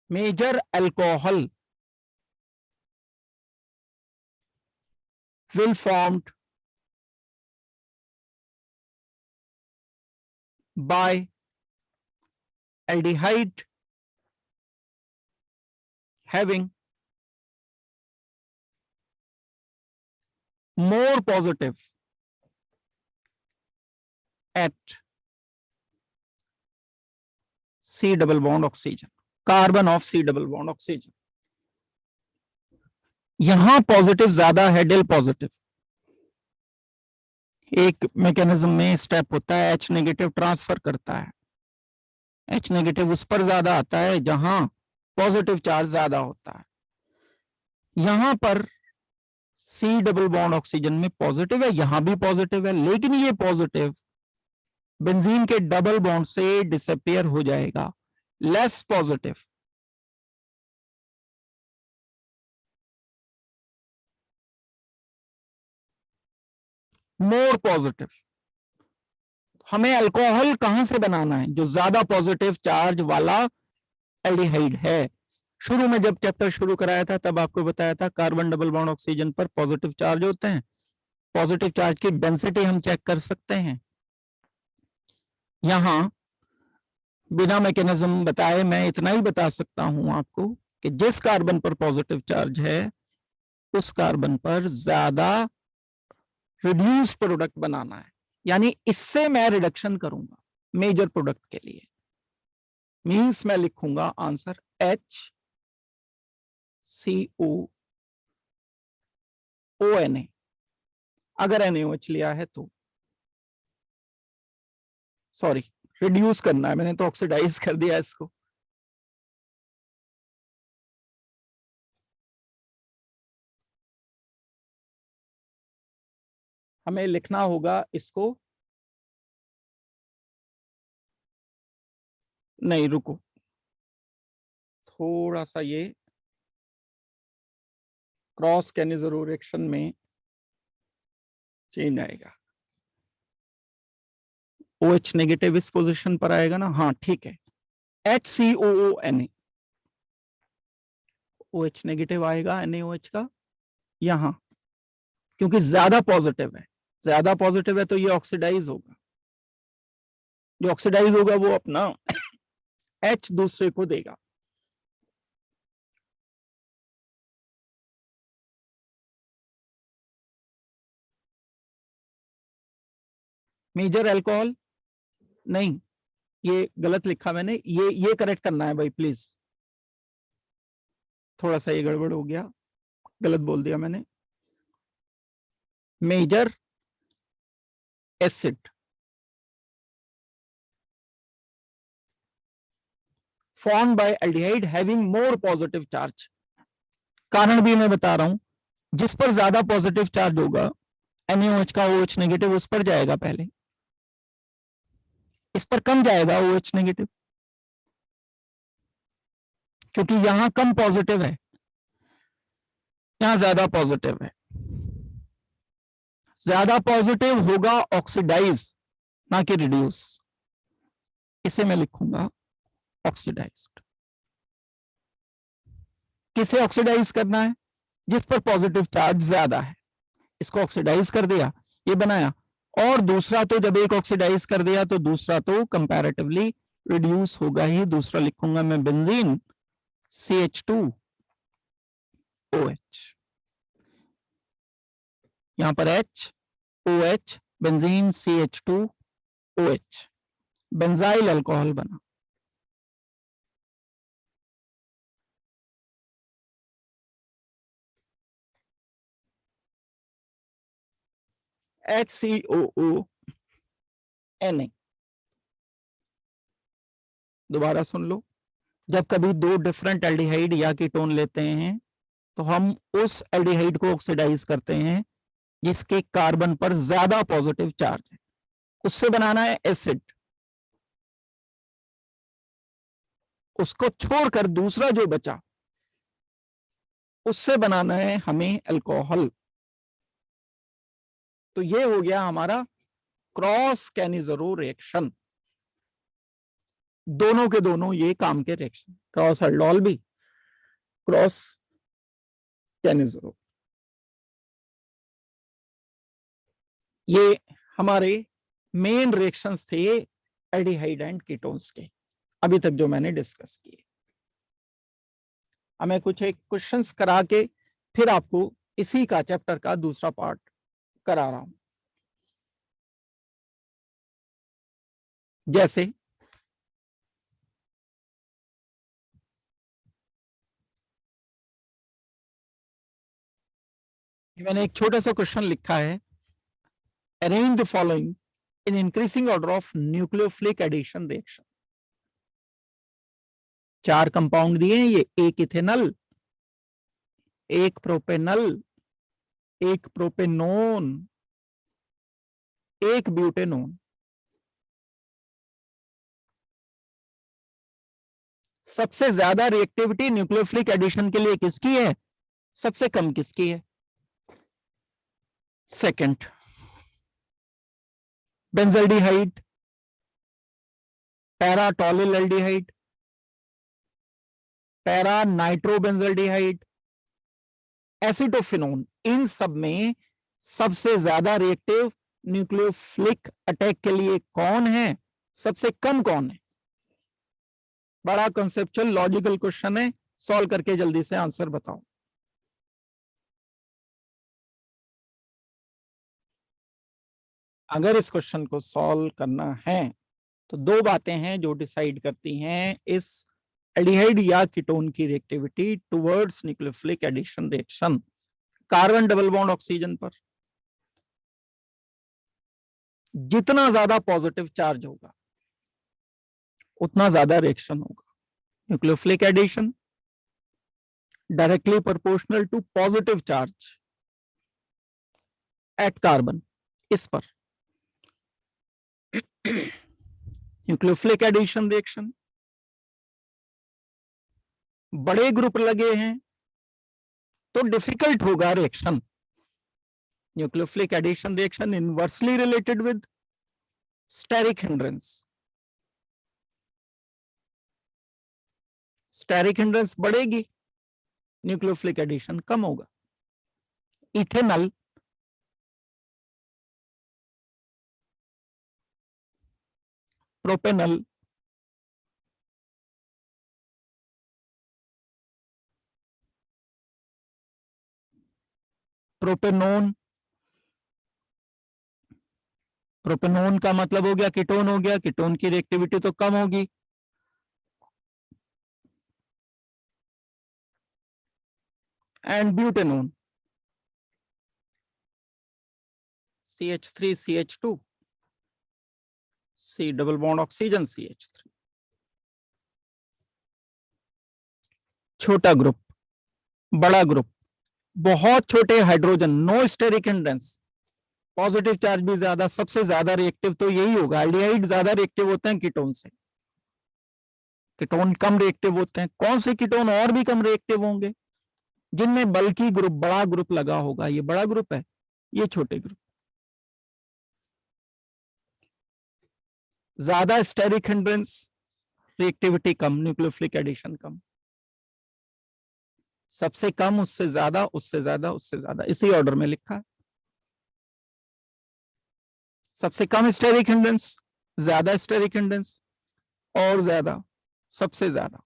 Major alcohol will formed by aldehyde having more positive at C double bond oxygen, carbon of C double bond oxygen। यहां पॉजिटिव ज्यादा है, डेल पॉजिटिव। एक मैकेनिज्म में स्टेप होता है, H नेगेटिव ट्रांसफर करता है, H नेगेटिव उस पर ज्यादा आता है जहां पॉजिटिव चार्ज ज्यादा होता है। यहां पर C डबल बॉन्ड ऑक्सीजन में पॉजिटिव है, यहां भी पॉजिटिव है, लेकिन ये पॉजिटिव बेंजीन के डबल बॉन्ड से डिसअपियर हो जाएगा, लेस पॉजिटिव। More positive. हमें अल्कोहल कहां से बनाना है? जो ज्यादा पॉजिटिव चार्ज वाला एल्डिहाइड है। शुरू में जब चैप्टर शुरू कराया था तब आपको बताया था कार्बन डबल बॉन्ड ऑक्सीजन पर पॉजिटिव चार्ज होते हैं, पॉजिटिव चार्ज की डेंसिटी हम चेक कर सकते हैं। यहां बिना मैकेनिज्म बताए मैं इतना ही बता सकता हूं आपको कि जिस कार्बन पर पॉजिटिव चार्ज है उस कार्बन पर ज्यादा रिड्यूस प्रोडक्ट बनाना है। यानी इससे मैं रिडक्शन करूंगा मेजर प्रोडक्ट के लिए, मींस मैं लिखूंगा आंसर HCOONA अगर NaOH लिया है तो। सॉरी, रिड्यूस करना है, मैंने तो ऑक्सीडाइज कर दिया इसको। हमें लिखना होगा इसको, नहीं रुको, थोड़ा सा ये क्रॉस कैनिजरो रिएक्शन में चेंज आएगा। OH नेगेटिव इस पोजीशन पर आएगा ना, हाँ ठीक है, HCOONA, OH नेगेटिव आएगा NaOH का यहां, क्योंकि ज्यादा पॉजिटिव है, ज्यादा पॉजिटिव है तो ये ऑक्सीडाइज होगा, जो ऑक्सीडाइज होगा वो अपना H दूसरे को देगा। मेजर अल्कोहल नहीं, ये गलत लिखा मैंने, ये करेक्ट करना है भाई प्लीज, थोड़ा सा ये गड़बड़ हो गया, गलत बोल दिया मैंने। Major acid formed by aldehyde having more positive charge, कारण भी मैं बता रहा हूं, जिस पर ज्यादा पॉजिटिव चार्ज होगा NaOH का OH नेगेटिव उस पर जाएगा पहले, इस पर कम जाएगा OH नेगेटिव, क्योंकि यहां कम पॉजिटिव है, यहां ज्यादा पॉजिटिव है। ज्यादा पॉजिटिव होगा ऑक्सीडाइज ना कि रिड्यूस, इसे मैं लिखूंगा ऑक्सीडाइज्ड। किसे ऑक्सीडाइज करना है? जिस पर पॉजिटिव चार्ज ज्यादा है, इसको ऑक्सीडाइज कर दिया, ये बनाया, और दूसरा तो जब एक ऑक्सीडाइज कर दिया तो दूसरा तो कंपैरेटिवली रिड्यूस होगा ही, दूसरा लिखूंगा मैं बेंजीन CH2OH, यहां पर HOH, benzene CH2OH, benzyl alcohol बना। HCOONA, दोबारा सुन लो, जब कभी दो डिफरेंट एल्डिहाइड या कीटोन लेते हैं तो हम उस एल्डिहाइड को ऑक्सीडाइज करते हैं जिसके कार्बन पर ज्यादा पॉजिटिव चार्ज है, उससे बनाना है एसिड, उसको छोड़कर दूसरा जो बचा उससे बनाना है हमें अल्कोहल। तो ये हो गया हमारा क्रॉस कैनिजरो रिएक्शन, दोनों के दोनों ये काम के रिएक्शन, क्रॉस अल्डोल भी, क्रॉस कैनिजरो। ये हमारे मेन रिएक्शंस थे एल्डिहाइड एंड कीटोन्स के, अभी तक जो मैंने डिस्कस किए। मैं कुछ एक क्वेश्चंस करा के फिर आपको इसी का चैप्टर का दूसरा पार्ट करा रहा हूं। जैसे मैंने एक छोटा सा क्वेश्चन लिखा है, arrange the following in increasing order of nucleophilic addition reaction. 4 compound दिए हैं ये, एक इथेनल, एक प्रोपेनल, एक प्रोपेनोन, एक ब्यूटेनोन। सबसे ज्यादा रिएक्टिविटी न्यूक्लियोफिलिक एडिशन के लिए किसकी है, सबसे कम किसकी है? Second benzaldehyde, para tolyl aldehyde, para nitrobenzaldehyde, acetophenone, इन सब में सबसे ज्यादा रिएक्टिव न्यूक्लियोफिलिक अटैक के लिए कौन है, सबसे कम कौन है? बड़ा कॉन्सेप्चुअल लॉजिकल क्वेश्चन है, सॉल्व करके जल्दी से आंसर बताओ। अगर इस क्वेश्चन को सॉल्व करना है तो दो बातें हैं जो डिसाइड करती हैं इस एल्डिहाइड या कीटोन की reactivity towards nucleophilic addition reaction. Carbon double bond oxygen पर जितना ज्यादा पॉजिटिव चार्ज होगा उतना ज्यादा रिएक्शन होगा। Nucleophilic addition directly proportional to positive charge at carbon. इस पर न्यूक्लियोफिलिक एडिशन रिएक्शन, बड़े ग्रुप लगे हैं तो डिफिकल्ट होगा reaction. Nucleophilic addition reaction inversely related with steric hindrance. Steric hindrance बढ़ेगी, न्यूक्लियोफिलिक एडिशन कम होगा। इथेनॉल प्रोपेनॉल प्रोपेनोन, प्रोपेनोन का मतलब हो गया कीटोन हो गया, कीटोन की रिएक्टिविटी तो कम होगी। And butanone CH3CH2 C double bond oxygen CH3। छोटा ग्रुप, बड़ा ग्रुप, बहुत छोटे hydrogen, no steric hindrance, positive charge भी ज्यादा, सबसे ज्यादा रिएक्टिव तो यही होगा। एल्डिहाइड ज्यादा रिएक्टिव होते हैं कीटोन से, कीटोन कम रिएक्टिव होते हैं। कौन से कीटोन और भी कम रिएक्टिव होंगे? जिनमें बल्कि ग्रुप, बड़ा ग्रुप लगा होगा। ये बड़ा ग्रुप है, ये छोटे ग्रुप। ज्यादा स्टेरिक हिंड्रेंस, रिएक्टिविटी कम, न्यूक्लियोफिलिक एडिशन कम। सबसे कम, उससे ज्यादा, उससे ज्यादा, उससे ज्यादा, इसी ऑर्डर में लिखा है। सबसे कम स्टेरिक हिंड्रेंस, ज्यादा स्टेरिक हिंड्रेंस, और ज्यादा, सबसे ज्यादा।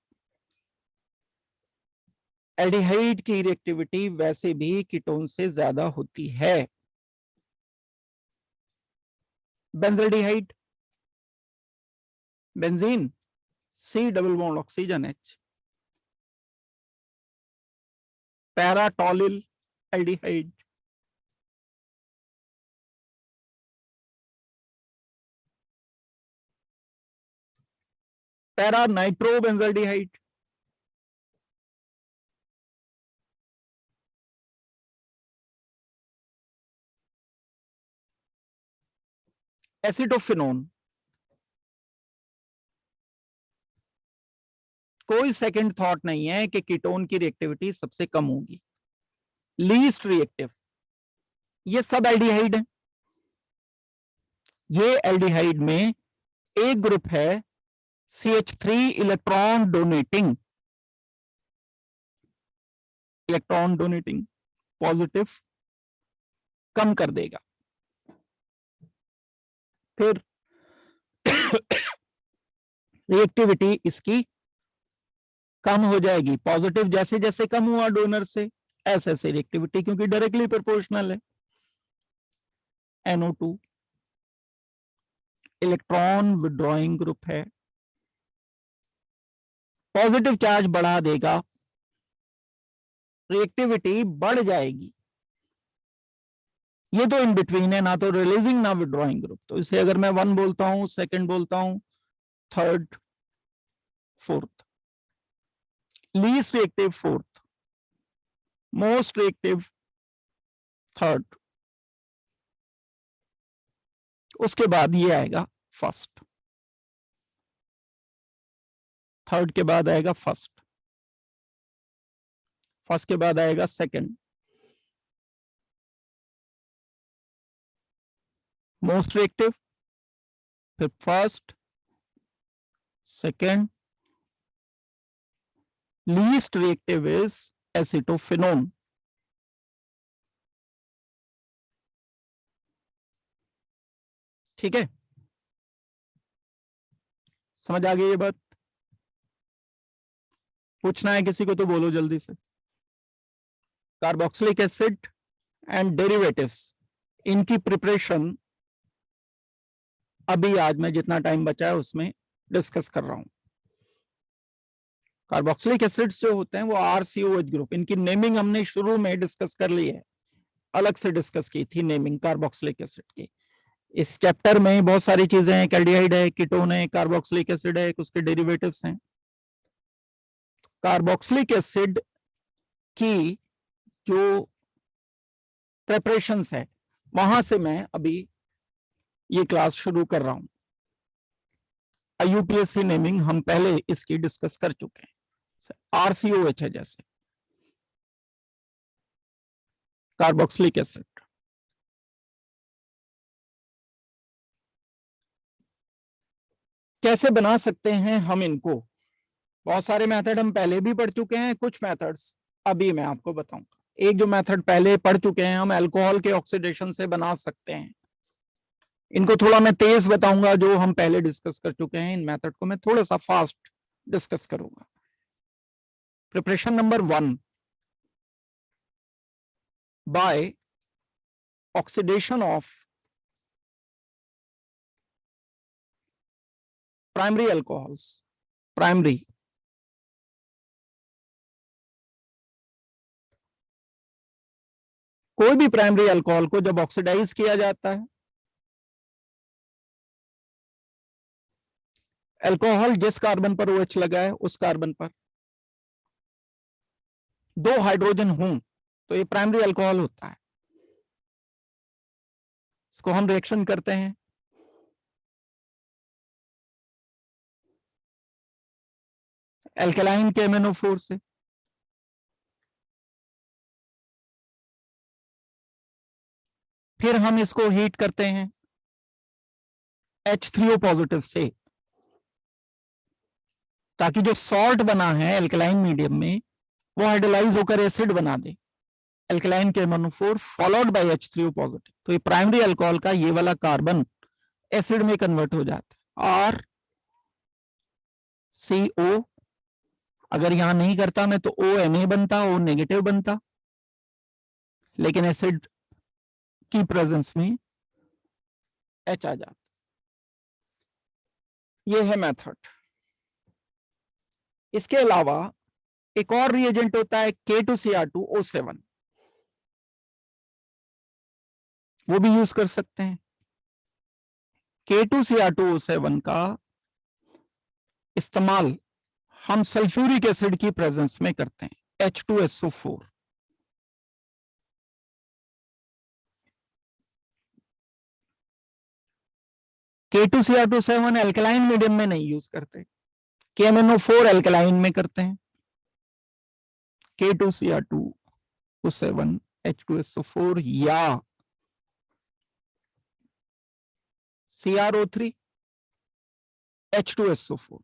एल्डिहाइड की रिएक्टिविटी वैसे भी कीटोन से ज्यादा होती है। Benzaldehyde, benzene C double bond oxygen H। Paratolyl aldehyde, para nitro benzaldehyde, acetophenone. कोई सेकंड थॉट नहीं है कि कीटोन की रिएक्टिविटी सबसे कम होगी, लीस्ट रिएक्टिव। ये सब एल्डिहाइड है। ये एल्डिहाइड में एक ग्रुप है CH3 electron donating, electron donating positive कम कर देगा। फिर रिएक्टिविटी इसकी कम हो जाएगी, पॉजिटिव जैसे जैसे कम हुआ डोनर से, ऐसे ऐसे रिएक्टिविटी, क्योंकि डायरेक्टली प्रोपोर्शनल है। NO2 इलेक्ट्रॉन विड्रॉइंग ग्रुप है, पॉजिटिव चार्ज बढ़ा देगा, रिएक्टिविटी बढ़ जाएगी। ये तो इन बिटवीन है, ना तो रिलीजिंग ना विड्रॉइंग ग्रुप। तो इसे अगर मैं 1 बोलता हूं, सेकंड बोलता हूं, third, fourth. Least reactive fourth, most reactive third, उसके बाद ये आएगा फर्स्ट, थर्ड के बाद आएगा फर्स्ट, फर्स्ट के बाद आएगा सेकंड, मोस्ट रिएक्टिव, फिर first, second, least reactive is acetophenone. ठीक है, समझ आ गई ये बात? पूछना है किसी को तो बोलो जल्दी से। कार्बोक्सिलिक एसिड एंड डेरिवेटिव्स, इनकी प्रिपरेशन अभी आज मैं जितना टाइम बचा है उसमें डिस्कस कर रहा हूं। कार्बोक्सिलिक एसिड्स जो होते हैं वो RCOH ग्रुप, इनकी नेमिंग हमने शुरू में डिस्कस कर ली है, अलग से डिस्कस की थी नेमिंग कार्बोक्सिलिक एसिड की। इस चैप्टर में बहुत सारी चीजें हैं, एल्डिहाइड है, कीटोन है, कार्बोक्सिलिक एसिड है, उसके डेरिवेटिव्स हैं। कार्बोक्सिलिक एसिड की जो प्रेपरेशंस है वहां से मैं अभी ये क्लास शुरू कर रहा हूं। IUPAC नेमिंग हम पहले इसकी डिस्कस कर चुके हैं। RCOH है जैसे कार्बोक्सिलिक एसिड। कैसे बना सकते हैं हम इनको? बहुत सारे मेथड हम पहले भी पढ़ चुके हैं, कुछ मेथड्स अभी मैं आपको बताऊंगा। एक जो मेथड पहले पढ़ चुके हैं, हम अल्कोहल के ऑक्सीडेशन से बना सकते हैं। इनको थोड़ा मैं तेज बताऊंगा, जो हम पहले डिस्कस कर चुके हैं इन मेथड को मैं थोड़ा सा फास्ट डिस्कस करूंगा। Preparation number 1, by oxidation of primary alcohols. Primary कोई भी प्राइमरी अल्कोहल को जब ऑक्सीडाइज किया जाता है, अल्कोहल जिस कार्बन पर OH लगा है उस कार्बन पर 2 हाइड्रोजन हों तो ये प्राइमरी अल्कोहल होता है। इसको हम रिएक्शन करते हैं, एल्केलाइन के MnO4 से। फिर हम इसको हीट करते हैं H3O पॉजिटिव से, ताकि जो सॉल्ट बना है एल्केलाइन मीडियम में वो हाइड्रोलाइज होकर एसिड बना दे। एल्केलाइन के MnO4 followed by H3O positive, तो ये प्राइमरी अल्कोहल का ये वाला कार्बन एसिड में कन्वर्ट हो जाता है। और CO अगर यहां नहीं करता मैं तो ONA बनता, O नेगेटिव बनता, लेकिन एसिड की प्रेजेंस में H आ जाता। ये है मेथड। इसके अलावा एक और रिएजेंट होता है K2Cr2O7, वो भी यूज कर सकते हैं। K2Cr2O7 का इस्तेमाल हम सल्फ्यूरिक एसिड की प्रेजेंस में करते हैं, H2SO4। K2Cr2O7 एल्कलाइन मीडियम में नहीं यूज करते, KMnO4 एल्कलाइन में करते हैं। K2Cr2O7 H2SO4 या CrO3 H2SO4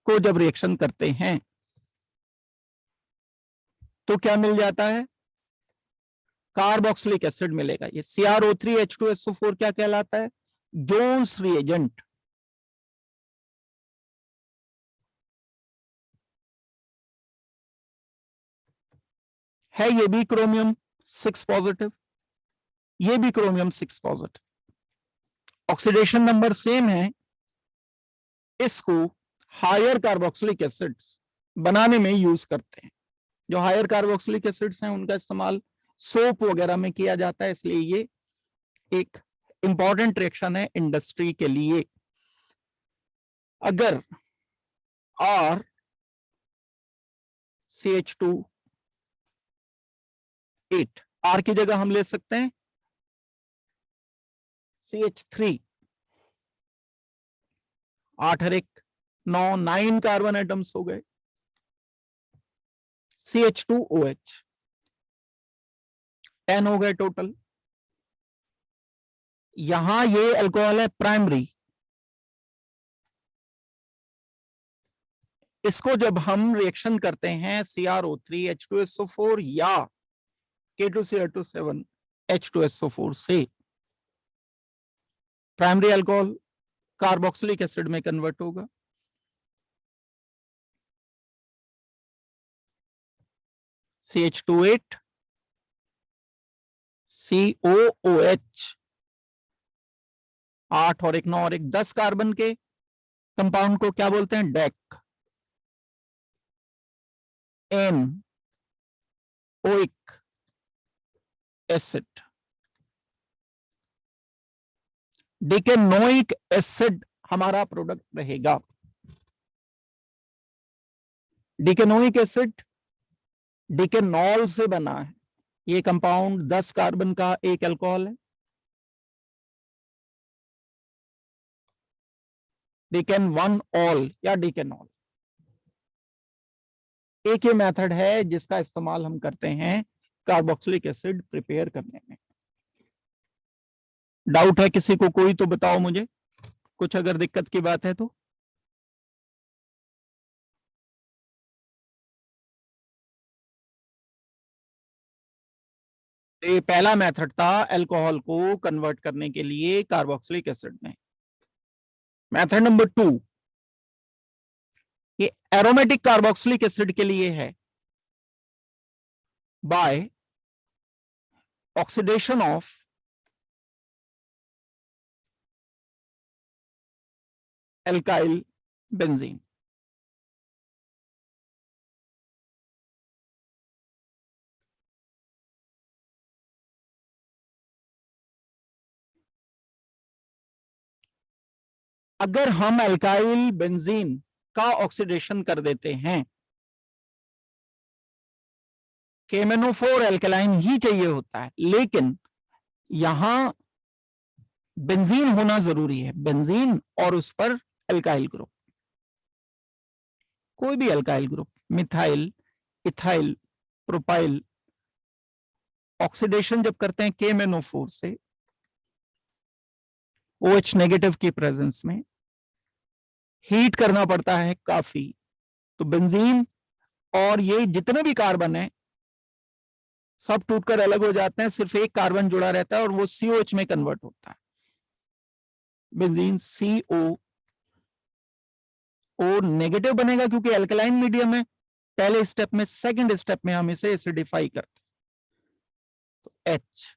को जब रिएक्शन करते हैं तो क्या मिल जाता है? कार्बोक्सिलिक एसिड मिलेगा। ये CrO3 H2SO4 क्या कहलाता है? Jones reagent. है ये भी क्रोमियम 6 पॉजिटिव, ये भी chromium 6 positive. Oxidation number same है। इसको हायर कार्बोक्सिलिक एसिड्स बनाने में यूज करते हैं। जो हायर कार्बोक्सिलिक एसिड्स हैं उनका इस्तेमाल सोप वगैरह में किया जाता है, इसलिए ये एक इंपॉर्टेंट रिएक्शन है इंडस्ट्री के लिए। अगर R CH2 8, R की जगह हम ले सकते हैं CH3, 8 और 1 9, 9 कार्बन एटम्स हो गए। CH2OH 10 हो गए टोटल। यहां ये अल्कोहल है प्राइमरी, इसको जब हम रिएक्शन करते हैं CrO3 H2SO4 या K2Cr2O7 H2SO4 से, प्राइमरी अल्कोहल कार्बोक्सिलिक एसिड में कन्वर्ट होगा। CH28 COOH 8 और एक 9 और एक 10 कार्बन के कंपाउंड को क्या बोलते हैं? Decanoic acid. Decanoic acid हमारा प्रोडक्ट रहेगा। डिकेनोइक एसिड डिकेनॉल से बना है। ये कंपाउंड 10 कार्बन का एक अल्कोहल है। डिकेन 1 ऑल या डिकेनॉल, एक ही मेथड है जिसका इस्तेमाल हम करते हैं कार्बोक्सिलिक एसिड प्रिपेयर करने में। डाउट है किसी को कोई तो बताओ मुझे, कुछ अगर दिक्कत की बात है तो। ये पहला मेथड था अल्कोहल को कन्वर्ट करने के लिए कार्बोक्सिलिक एसिड में। मेथड नंबर 2 ये एरोमेटिक कार्बोक्सिलिक एसिड के लिए है। By oxidation of alkyl benzene. अगर हम एल्काइल बेंजीन का ऑक्सीडेशन कर देते हैं, KMnO4 एल्कलाइन ही चाहिए होता है, लेकिन यहां बेंजीन होना जरूरी है, बेंजीन और उस पर एल्काइल ग्रुप, कोई भी alkyl group, methyl, ethyl, propyl. Oxidation जब करते हैं KMnO4 से OH नेगेटिव की प्रेजेंस में, हीट करना पड़ता है काफी, तो बेंजीन और ये जितने भी कार्बन है सब टूटकर अलग हो जाते हैं, सिर्फ एक कार्बन जुड़ा रहता है और वो COH में कन्वर्ट होता है। बेंजीन CO नेगेटिव बनेगा क्योंकि एल्कलाइन मीडियम है पहले स्टेप में। सेकंड स्टेप में हम इसे एसिडिफाई करते हैं, तो H।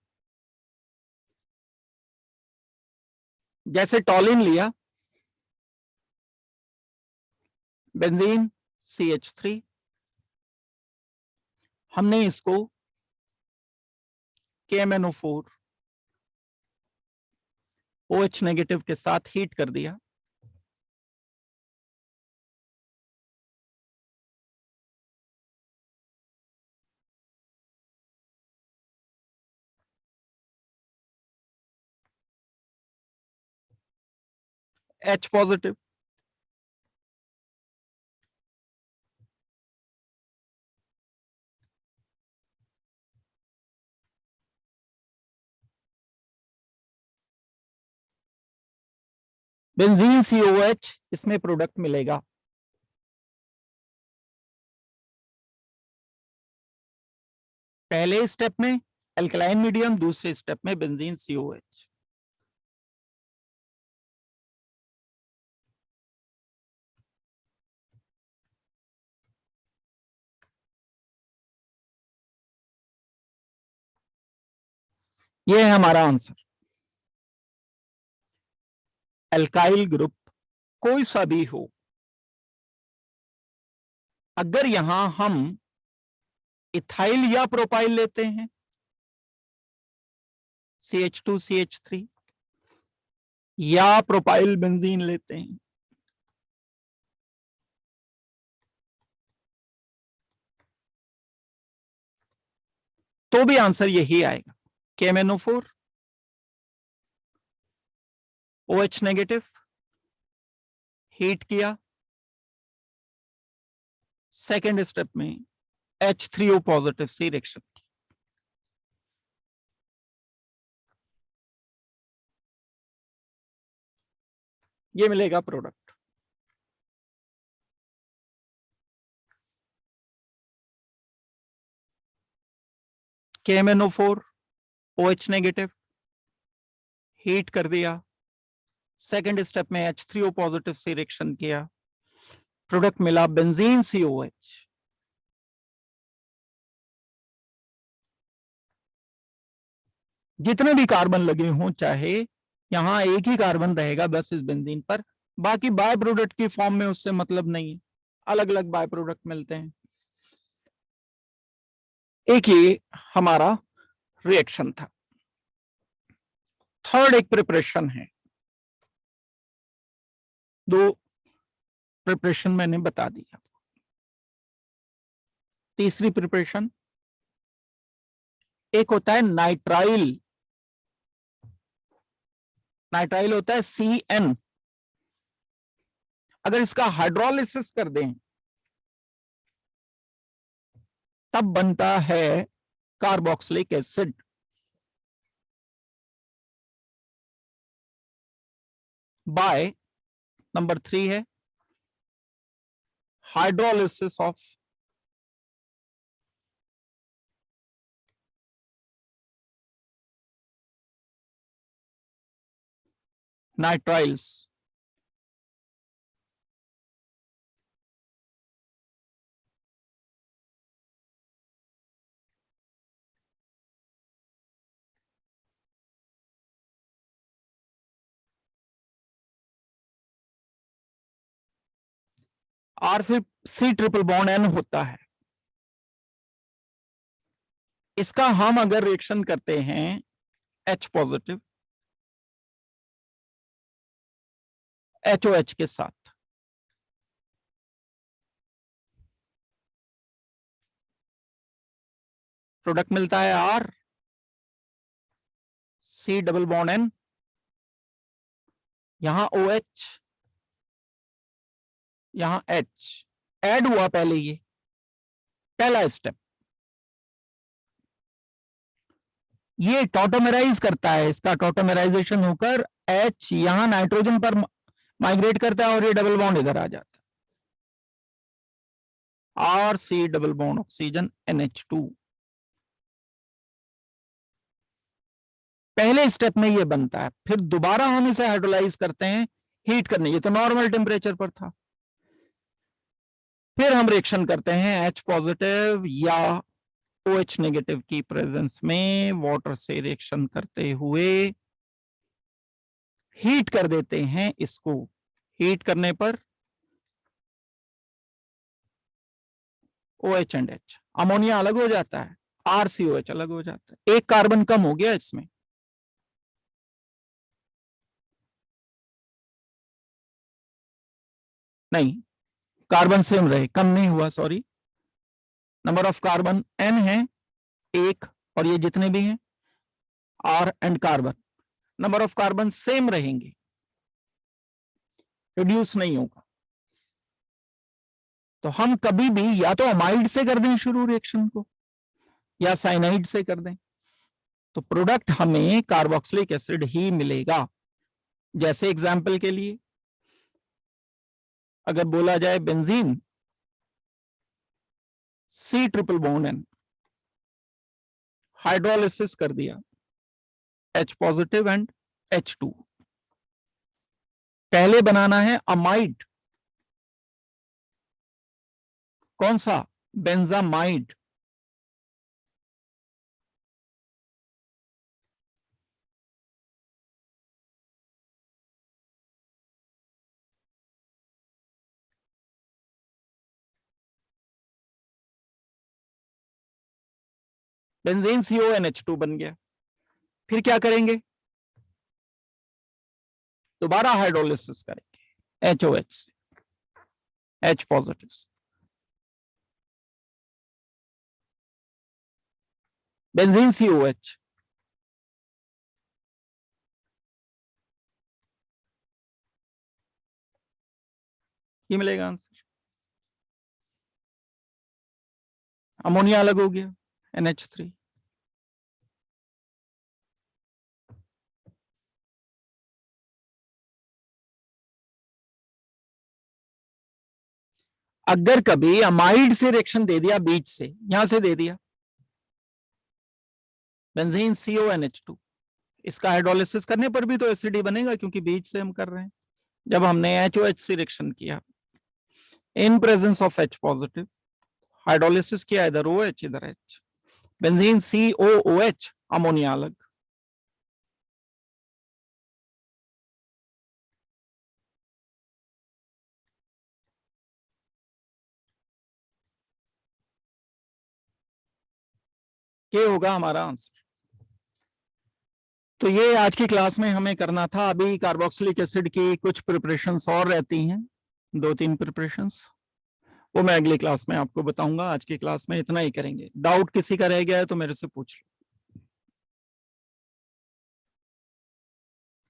जैसे टॉलिन लिया, बेंजीन CH3, हमने इसको KMnO4 OH नेगेटिव के साथ हीट कर दिया, H पॉजिटिव। बेंजीन COH, इसमें प्रोडक्ट मिलेगा। पहले स्टेप में एल्कलाइन मीडियम, दूसरे स्टेप में बेंजीन COH। ये है हमारा आंसर। एल्काइल ग्रुप कोई सा भी हो, अगर यहां हम इथाइल या प्रोपाइल लेते हैं CH2 CH3, या प्रोपाइल बेंजीन लेते हैं, तो भी आंसर यही आएगा। KMnO4 OH नेगेटिव, हीट किया, सेकेंड स्टेप में H3O पॉजिटिव से रिएक्शन की, ये मिलेगा product. KMnO4 OH negative, heat कर दिया, सेकेंड स्टेप में H3O पॉजिटिव से रिएक्शन किया, प्रोडक्ट मिला बेंजीन COH। जितने भी कार्बन लगे हों, चाहे यहां एक ही कार्बन रहेगा बस इस बेंजीन पर, बाकी बाय प्रोडक्ट की फॉर्म में उससे मतलब नहीं है, अलग अलग बाय प्रोडक्ट मिलते हैं। एक ये हमारा रिएक्शन था। थर्ड एक प्रिपरेशन है, दो प्रिपरेशन मैंने बता दिया। तीसरी प्रिपरेशन, एक होता है नाइट्राइल। नाइट्राइल होता है CN। अगर इसका हाइड्रोलिसिस कर दें तब बनता है कार्बोक्सिलिक एसिड। बाय नंबर 3 है हाइड्रोलिसिस ऑफ नाइट्राइल्स। R से C ट्रिपल बॉन्ड N होता है। इसका हम अगर रिएक्शन करते हैं H पॉजिटिव HOH के साथ, प्रोडक्ट मिलता है R, C double bond N, यहां OH, यहां H ऐड हुआ पहले, ये पहला स्टेप। ये टॉटोमेराइज करता है, इसका टॉटोमेराइजेशन होकर H यहां नाइट्रोजन पर माइग्रेट करता है और ये डबल बॉन्ड इधर आ जाता है, R C double bond oxygen NH2। पहले स्टेप में ये बनता है, फिर दोबारा हम इसे हाइड्रोलाइज करते हैं हीट करने, ये तो नॉर्मल टेम्परेचर पर था। फिर हम रिएक्शन करते हैं H पॉजिटिव या OH नेगेटिव की प्रेजेंस में वाटर से रिएक्शन करते हुए हीट कर देते हैं इसको। हीट करने पर OH एंड H, अमोनिया अलग हो जाता है, RCOH अलग हो जाता है, एक कार्बन कम हो गया इसमें। नहीं, कार्बन सेम रहे, कम नहीं हुआ, sorry. Number of carbon N है एक, और ये जितने भी हैं R and carbon, number of carbon same रहेंगे, रिड्यूस नहीं होगा। तो हम कभी भी या तो अमाइड से कर दें शुरू रिएक्शन को, या साइनाइड से कर दें, तो प्रोडक्ट हमें कार्बोक्सिलिक एसिड ही मिलेगा। जैसे एग्जाम्पल के लिए अगर बोला जाए benzene C triple bond N, hydrolysis कर दिया H पॉजिटिव एंड H2, पहले बनाना है अमाइड। कौन सा? बेंजामाइड। बेंजीन CONH2 बन गया। फिर क्या करेंगे? दोबारा हाइड्रोलिसिस करेंगे HOH से, H पॉजिटिव से, बेंजीन COH, ये मिलेगा आंसर। अमोनिया अलग हो गया NH3। अगर कभी अमाइड से रिएक्शन दे दिया बीच से, यहां से दे दिया बेंजीन CONH2, इसका हाइड्रोलिसिस करने पर भी तो एसिड ही बनेगा क्योंकि बीच से हम कर रहे हैं। जब हमने HOH से रिएक्शन किया in presence of H positive, hydrolysis किया इधर OH इधर H, बेंजीन COOH, अमोनिया अलग, के होगा हमारा आंसर। तो ये आज की क्लास में हमें करना था। अभी कार्बोक्सिलिक एसिड की कुछ प्रिपरेशंस और रहती हैं, 2-3 प्रिपरेशंस, वो मैं अगली क्लास में आपको बताऊंगा। आज की क्लास में इतना ही करेंगे। डाउट किसी का रह गया है तो मेरे से पूछ लो।